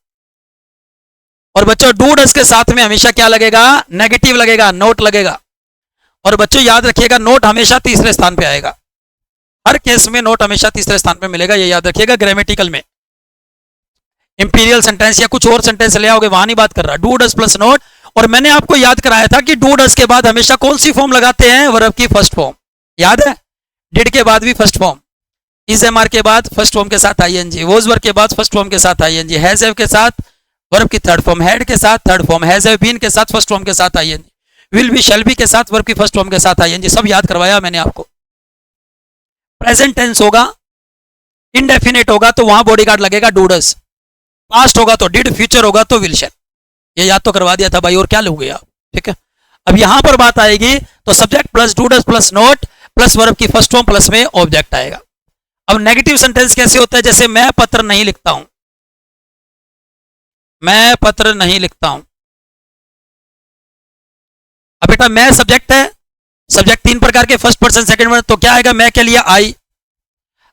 और बच्चों डू डज के साथ में हमेशा क्या लगेगा, नेगेटिव लगेगा, नोट लगेगा। और बच्चों याद रखिएगा नोट हमेशा तीसरे स्थान पे आएगा, हर केस में नोट हमेशा तीसरे स्थान पे मिलेगा, ये याद रखिएगा। ग्रामेटिकल में इंपीरियल सेंटेंस या कुछ और सेंटेंस ले आओगे वहां नहीं बात कर रहा, डू डज प्लस नोट। और मैंने आपको याद कराया था कि डू डज के बाद हमेशा कौन सी फॉर्म लगाते हैं, वर्ब की फर्स्ट फॉर्म, याद है। डिड के बाद भी first form, is am are के बाद फर्स्ट फॉर्म के साथ आईएनजी, वॉज वर्ब के बाद फर्स्ट फॉर्म के साथ आईएनजी, हैज हैव के साथ वर्ब की थर्ड फॉर्म, हैड के साथ third form, has have been के साथ फर्स्ट फॉर्म के साथ ING, will be shall be के साथ वर्ब की फर्स्ट फॉर्म के साथ आईएनजी, सब याद करवाया मैंने आपको। प्रेजेंट टेंस होगा, इंडेफिनेट होगा तो वहां बॉडीगार्ड लगेगा डू डज, पास्ट होगा तो डिड, फ्यूचर होगा तो विल शैल। ये याद तो करवा दिया था भाई, और क्या लोगे आप, ठीक है। अब यहां पर बात आएगी तो subject plus do does plus note plus verb की फर्स्ट फॉर्म प्लस में ऑब्जेक्ट आएगा। अब नेगेटिव सेंटेंस कैसे होता है, जैसे मैं पत्र नहीं लिखता हूं, मैं पत्र नहीं लिखता हूं। अब बेटा मैं सब्जेक्ट है, सब्जेक्ट तीन प्रकार के, फर्स्ट पर्सन सेकंड पर्सन, तो क्या आएगा, मैं के लिए आई।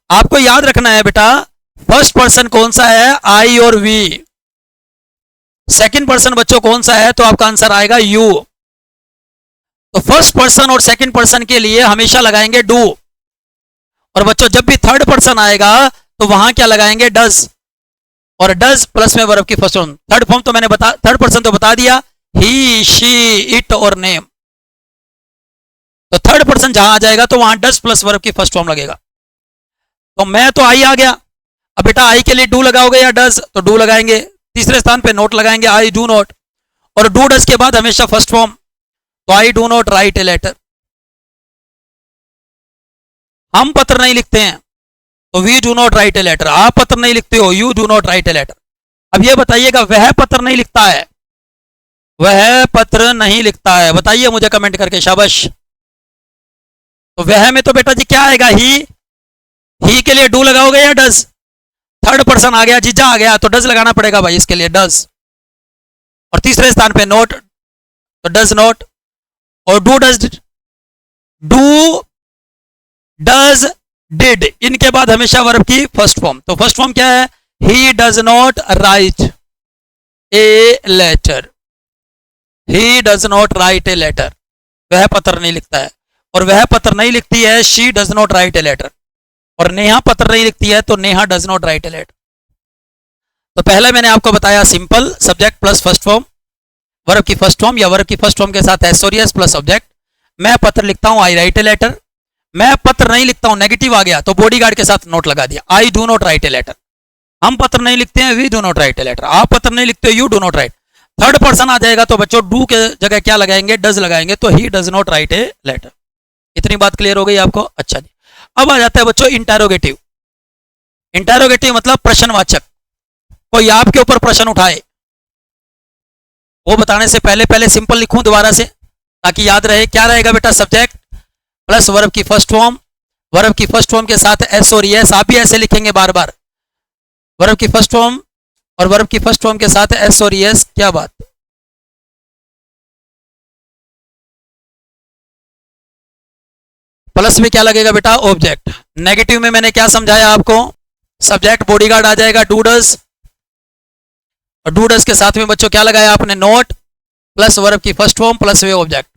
आपको याद रखना है बेटा फर्स्ट पर्सन कौन सा है, आई और वी। सेकंड पर्सन बच्चों कौन सा है, तो आपका आंसर आएगा यू। तो फर्स्ट पर्सन और सेकंड पर्सन के लिए हमेशा लगाएंगे डू, और बच्चों जब भी थर्ड पर्सन आएगा तो वहां क्या लगाएंगे, डज। और डज प्लस में वर्ब की फर्स्ट फॉर्म, थर्ड फॉर्म तो मैंने थर्ड पर्सन तो बता दिया, ही शी इट और नेम। तो थर्ड पर्सन जहां आ जाएगा तो वहां डज प्लस वर्ब की फर्स्ट फॉर्म लगेगा। तो मैं तो आई आ गया, अब बेटा आई के लिए डू लगाओगे या डज, तो डू लगाएंगे, तीसरे स्थान पे नोट लगाएंगे, आई डू नोट। और डू डज के बाद हमेशा फर्स्ट फॉर्म, तो I do not write a letter. हम पत्र नहीं लिखते हैं तो we do not write a letter, आप पत्र नहीं लिखते हो, you do not write a letter. अब ये बताइएगा वह पत्र नहीं लिखता है, वह पत्र नहीं लिखता है, बताइए मुझे कमेंट करके, शाबाश। तो वह में तो बेटा जी क्या आएगा, ही के लिए डू लगाओगे या डज, थर्ड पर्सन आ गया, जीजा आ गया तो डज लगाना पड़ेगा भाई, इसके लिए डज। और तीसरे स्थान पे नोट, तो डज नोट। और डू डज डिड, इनके बाद हमेशा वर्ब की फर्स्ट फॉर्म, तो फर्स्ट फॉर्म क्या है, he does not write a letter, he does not write a letter, वह पत्र नहीं लिखता है। और वह पत्र नहीं लिखती है, she does not write a letter. और नेहा पत्र नहीं लिखती है तो Neha does not write a letter. तो पहले मैंने आपको बताया simple, subject plus first form, verb की फर्स्ट फॉर्म या वर्ब की फर्स्ट फॉर्म के साथ एस और एस प्लस ऑब्जेक्ट। मैं पत्र लिखता हूं, आई राइट ए लेटर। मैं पत्र नहीं लिखता हूं, नेगेटिव आ गया तो बॉडीगार्ड के साथ नोट लगा दिया, I do not write a letter. हम पत्र नहीं लिखते हैं, we do not write a letter. आप पत्र नहीं लिखते, you do not write. Third person आ जाएगा तो बच्चों डू के जगह क्या लगाएंगे, डज लगाएंगे, तो he does not write a letter. इतनी बात क्लियर हो गई आपको, अच्छा जी। अब आ जाता है बच्चों इंटेरोगेटिव। इंटेरोगेटिव मतलब प्रश्नवाचक, कोई आपके ऊपर प्रश्न उठाए, वो बताने से पहले पहले सिंपल लिखूं दोबारा से ताकि याद रहे। क्या रहेगा बेटा, सब्जेक्ट प्लस वर्ब की फर्स्ट फॉर्म, वर्ब की फर्स्ट फॉर्म के साथ एस और एस, आप भी ऐसे लिखेंगे बार बार, वर्ब की फर्स्ट फॉर्म और वर्ब की फर्स्ट फॉर्म के साथ एस और एस। क्या बात, प्लस में क्या लगेगा बेटा, ऑब्जेक्ट। नेगेटिव में मैंने क्या समझाया आपको, सब्जेक्ट बॉडीगार्ड आ जाएगा डू डज, और डू डज के साथ में बच्चों क्या लगाया आपने, नोट प्लस वर्ब की फर्स्ट फॉर्म प्लस वे ऑब्जेक्ट।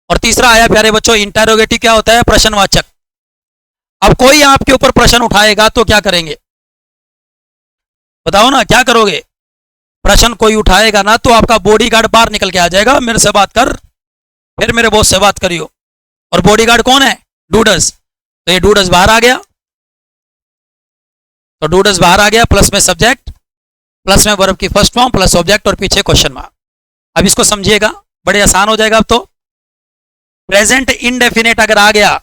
और तीसरा आया प्यारे बच्चों इंटेरोगेटिव, क्या होता है, प्रश्नवाचक। अब कोई आपके ऊपर प्रश्न उठाएगा तो क्या करेंगे, बताओ ना क्या करोगे। प्रश्न कोई उठाएगा ना तो आपका बॉडीगार्ड बाहर निकल के आ जाएगा, मेरे से बात कर, फिर मेरे बॉस से बात करियो। और बॉडीगार्ड कौन है, डू डज, तो ये डू डज बाहर आ गया, तो डू डज बाहर आ गया, प्लस में सब्जेक्ट प्लस में वर्ब की फर्स्ट फॉर्म प्लस ऑब्जेक्ट और पीछे क्वेश्चन मार्क। अब इसको समझिएगा, बड़े आसान हो जाएगा। अब तो प्रेजेंट इंडेफिनेट अगर आ गया,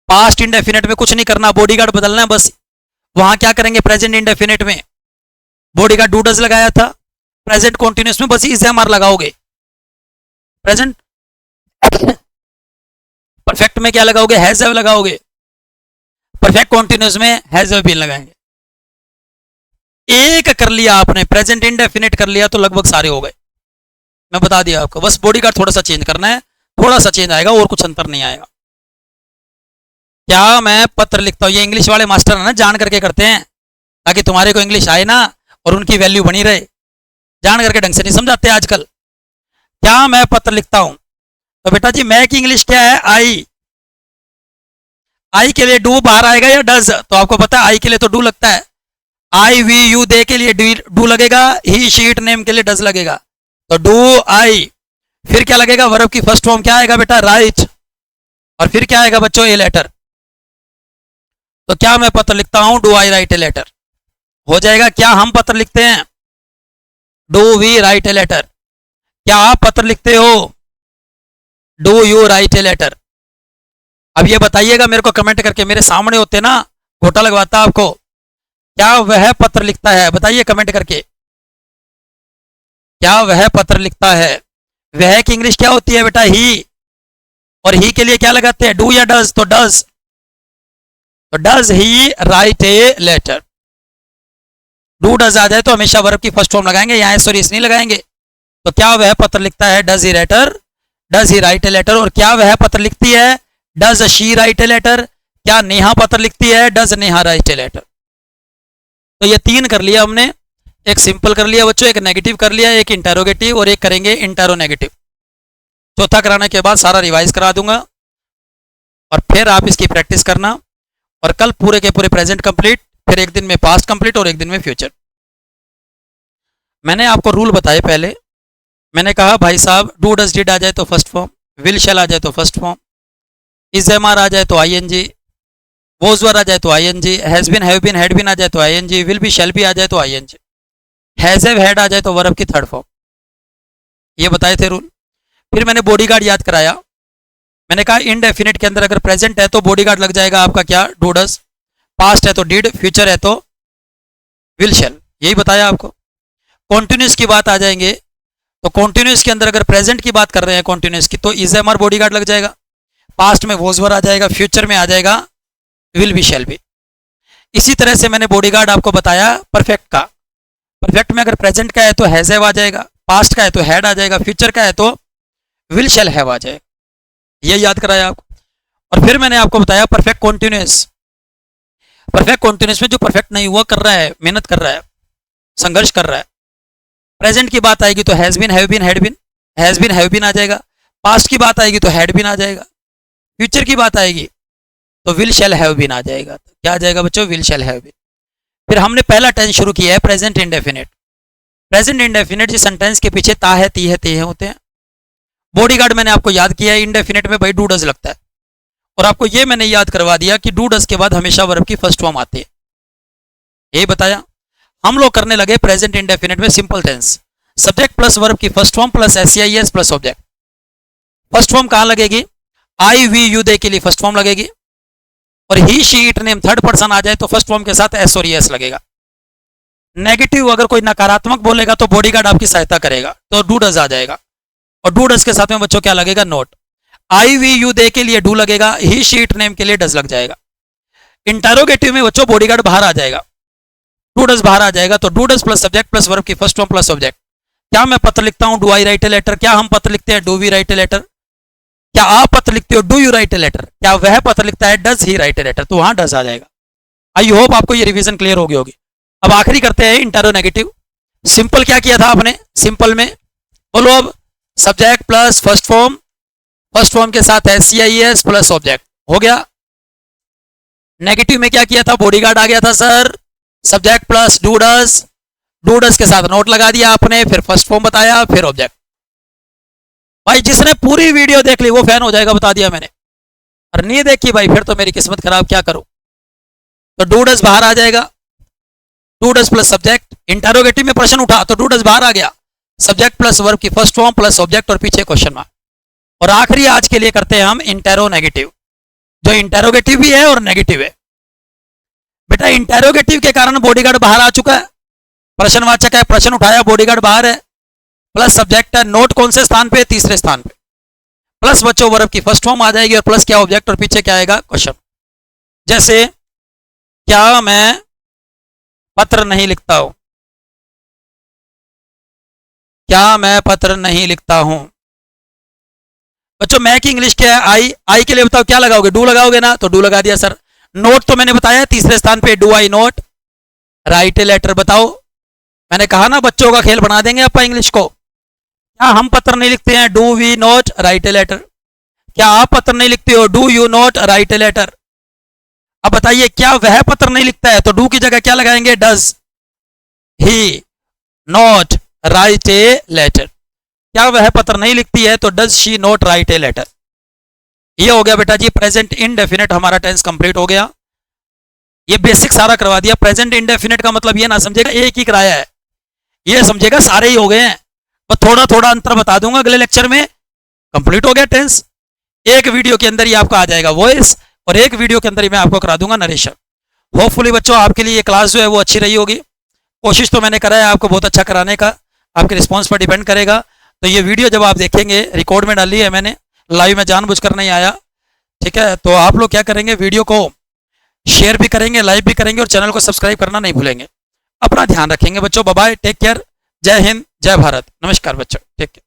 पास्ट इंडेफिनेट में कुछ नहीं करना, बॉडीगार्ड बदलना है बस। वहां क्या करेंगे, प्रेजेंट इंडेफिनेट में बॉडीगार्ड डू डज लगाया था, प्रेजेंट कॉन्टिन्यूस में बस इज एम आर लगाओगे। प्रेजेंट परफेक्ट में क्या लगाओगे, हैज हैव लगाओगे। परफेक्ट कॉन्टिन्यूस में हैज हैव बीन लगाएंगे। एक कर लिया आपने, प्रेजेंट इंडेफिनिट कर लिया तो लगभग सारे हो गए। मैं बता दिया आपको, बस बॉडीगार्ड थोड़ा सा चेंज करना है, थोड़ा सा चेंज आएगा और कुछ अंतर नहीं आएगा। क्या मैं पत्र लिखता हूँ, ये इंग्लिश वाले मास्टर है ना, जान करके करते हैं ताकि तुम्हारे को इंग्लिश आए ना और उनकी वैल्यू बनी रहे। जान करके ढंग से नहीं समझाते आजकल। क्या मैं पत्र लिखता हूं, तो बेटा जी मैं की इंग्लिश क्या है, आई। आई के लिए डू बाहर आएगा या डज, तो आपको पता है आई के लिए तो डू लगता है। आई वी यू दे के लिए डू लगेगा, ही शी इट नेम के लिए डज लगेगा, तो डू आई। फिर क्या लगेगा, वर्ब की फर्स्ट फॉर्म क्या आएगा बेटा, राइट। और फिर क्या आएगा बच्चों, ए लेटर। तो क्या मैं पत्र लिखता हूं, do I write a letter हो जाएगा। क्या हम पत्र लिखते हैं, do we write a letter. क्या आप पत्र लिखते हो, do you write a letter. अब ये बताइएगा मेरे को कमेंट करके, मेरे सामने होते ना घोटा लगवाता आपको। क्या वह पत्र लिखता है, बताइए कमेंट करके, क्या वह पत्र लिखता है। वह की इंग्लिश क्या होती है बेटा, ही। और ही के लिए क्या लगाते हैं, डू या डज, तो डज। तो does he write a letter. Do does आ जाए तो हमेशा वर्ब की फर्स्ट फॉर्म लगाएंगे, यहां सॉरी इस नहीं लगाएंगे। तो क्या वह पत्र लिखता है, does he letter, does he write a letter. और क्या वह पत्र लिखती है, does she write a letter. क्या नेहा पत्र लिखती है, does Neha write a letter. तो ये तीन कर लिया हमने, एक सिंपल कर लिया बच्चों, एक नेगेटिव कर लिया, एक इंटेरोगेटिव और एक करेंगे इंटेरोनेगेटिव। चौथा कराने के बाद सारा रिवाइज करा दूंगा और फिर आप इसकी प्रैक्टिस करना। और कल पूरे के पूरे प्रेजेंट कंप्लीट, फिर एक दिन में पास्ट कंप्लीट और एक दिन में फ्यूचर। मैंने आपको रूल बताए पहले, मैंने कहा भाई साहब डू डज डिड आ जाए तो फर्स्ट फॉर्म, विल शैल आ जाए तो first form, is am are आ जाए तो आईएनजी, वोज वर आ जाए तो ING, has been have been had been आ जाए तो ING, will be shall be आ जाए तो आईएनजी, हैज हैव हैड आ जाए तो वर्ब की थर्ड फॉर्म। ये बताए थे रूल। फिर मैंने बॉडीगार्ड याद कराया। मैंने कहा इनडेफिनिट के अंदर अगर प्रेजेंट है तो बॉडीगार्ड लग जाएगा आपका क्या, डू डज। पास्ट है तो डिड, फ्यूचर है तो विल शैल, यही बताया आपको। कॉन्टिन्यूस की बात आ जाएंगे तो कॉन्टिन्यूस के अंदर अगर प्रेजेंट की बात कर रहे हैं कॉन्टिन्यूस की, तो इज एम आर बॉडीगार्ड लग जाएगा। पास्ट में वोज वर आ जाएगा, फ्यूचर में आ जाएगा विल बी शैल बी। इसी तरह से मैंने बॉडीगार्ड आपको बताया परफेक्ट का। परफेक्ट में अगर प्रेजेंट का है तो हैज हैव आ जाएगा, पास्ट का है तो हैड आ जाएगा, फ्यूचर का है तो विल शैल हैव आ जाएगा। ये याद कराया आपको। और फिर मैंने आपको बताया परफेक्ट कॉन्टिन्यूस। परफेक्ट कॉन्टिन्यूस में जो परफेक्ट नहीं हुआ कर रहा है, मेहनत कर रहा है, संघर्ष कर रहा है, प्रेजेंट की बात आएगी तो has been have been had been, has been have been आ जाएगा। पास्ट की बात आएगी तो हैड बीन आ जाएगा। फ्यूचर की बात आएगी तो विल शैल हैव बीन आ जाएगा। तो क्या आ जाएगा बच्चों, विल शैल हैव बीन। फिर हमने पहला टेंस शुरू किया है प्रेजेंट इंडेफिनिट। प्रेजेंट इंडेफिनिट जिस सेंटेंस के पीछे ता है, ती है, ते है होते हैं। बॉडीगार्ड मैंने आपको याद किया है, इंडेफिनिट में भाई डू डज लगता है। और आपको ये मैंने याद करवा दिया कि डू डज के बाद हमेशा वर्ब की फर्स्ट फॉर्म आती है, यही बताया। हम लोग करने लगे प्रेजेंट इंडेफिनिट में simple tense, subject plus verb की first form plus s es plus object. First form कहां लगेगी, आई वी यू दे के लिए फर्स्ट फॉर्म लगेगी। और he she it name third person आ जाए तो फर्स्ट फॉर्म के साथ एस और एस लगेगा। नेगेटिव अगर कोई नकारात्मक बोलेगा तो बॉडीगार्ड आपकी सहायता करेगा, तो डू डज आ जाएगा। और डू डज के साथ में बच्चों क्या लगेगा, not. I we you they के लिए डू लगेगा, ही शी इट नेम के लिए डज लग जाएगा। इंटरोगेटिव में बच्चों बॉडीगार्ड बाहर आ जाएगा, डू डज बाहर आ जाएगा, तो do does plus subject plus verb की फर्स्ट फॉर्म प्लस ऑब्जेक्ट। क्या मैं पत्र लिखता हूं, do I write a letter. क्या हम पत्र लिखते हैं, do we write a letter. क्या आप पत्र लिखते हो, do you write a letter. क्या वह पत्र लिखता है, does he write a letter, तो वहां डज आ जाएगा। आई होप आपको ये रिवीजन क्लियर हो गई होगी। अब आखिरी करते हैं इंटरोनेगेटिव। सिंपल क्या किया था आपने, सिंपल में बोलो अब, सब्जेक्ट प्लस फर्स्ट फॉर्म के साथ एसईआईएस प्लस ऑब्जेक्ट हो गया। नेगेटिव में क्या किया था, बॉडीगार्ड आ गया था sir, subject plus do does के साथ नोट लगा दिया आपने, फिर फर्स्ट फॉर्म बताया, फिर ऑब्जेक्ट। भाई जिसने पूरी वीडियो देख ली वो फैन हो जाएगा, बता दिया मैंने। और नहीं देखी भाई फिर तो मेरी किस्मत खराब, क्या करूं। तो डू डज बाहर आ जाएगा, do does plus subject. Interrogative में प्रश्न उठा तो डू डज बाहर आ गया, सब्जेक्ट प्लस वर्ब की फर्स्ट फॉर्म प्लस ऑब्जेक्ट और पीछे क्वेश्चन मार्क। और आखिरी आज के लिए करते हैं हम इंटेरोनेगेटिव, जो इंटेरोगेटिव भी है और नेगेटिव है। बेटा इंटेरोगेटिव के कारण बॉडीगार्ड बाहर आ चुका है, प्रश्नवाचक है, प्रश्न उठाया, बॉडीगार्ड बाहर है, प्लस सब्जेक्ट है, नोट कौन से स्थान पे, तीसरे स्थान पे, प्लस बच्चों वर्ब की फर्स्ट फॉर्म आ जाएगी और प्लस क्या ऑब्जेक्ट और पीछे क्या आएगा, क्वेश्चन। जैसे क्या मैं पत्र नहीं लिखता हूं, क्या मैं पत्र नहीं लिखता हूं। बच्चों मैं की इंग्लिश क्या है? आई। आई के लिए बताओ क्या लगाओगे? डू लगाओगे ना, तो डू लगा दिया सर। नोट तो मैंने बताया तीसरे स्थान पे, do I not. Write a letter बताओ, मैंने कहा ना बच्चों का खेल बना देंगे अपन इंग्लिश को। क्या हम पत्र नहीं लिखते हैं? Do we not write a letter. क्या आप पत्र नहीं लिखते हो? Do you not write a letter. अब बताइए क्या वह पत्र नहीं लिखता है, तो डू की जगह क्या लगाएंगे? Does he not write a letter. क्या वह पत्र नहीं लिखती है, तो does she not write a letter. ये हो गया बेटा जी प्रेजेंट इनडेफिनेट, हमारा टेंस कंप्लीट हो गया। ये बेसिक सारा करवा दिया। प्रेजेंट इनडेफिनेट का मतलब ये ना समझेगा एक ही कराया है, ये समझेगा सारे ही हो गए हैं। बस थोड़ा थोड़ा अंतर बता दूंगा अगले लेक्चर में, कंप्लीट हो गया टेंस। एक वीडियो के अंदर ही आपको आ जाएगा वॉइस, और एक वीडियो के अंदर ही मैं आपको करा दूंगा नरेशन। होपफुली बच्चों आपके लिए ये क्लास जो है वो अच्छी रही होगी। कोशिश तो मैंने करा है आपको बहुत अच्छा कराने का, आपके रिस्पॉन्स पर डिपेंड करेगा। तो ये वीडियो जब आप देखेंगे, रिकॉर्ड में डाली है मैंने, लाइव में जानबूझकर नहीं आया, ठीक है। तो आप लोग क्या करेंगे, वीडियो को शेयर भी करेंगे, लाइव भी करेंगे, और चैनल को सब्सक्राइब करना नहीं भूलेंगे। अपना ध्यान रखेंगे बच्चों। बाय बाय, टेक केयर, जय हिंद, जय भारत, नमस्कार बच्चों, टेक केयर।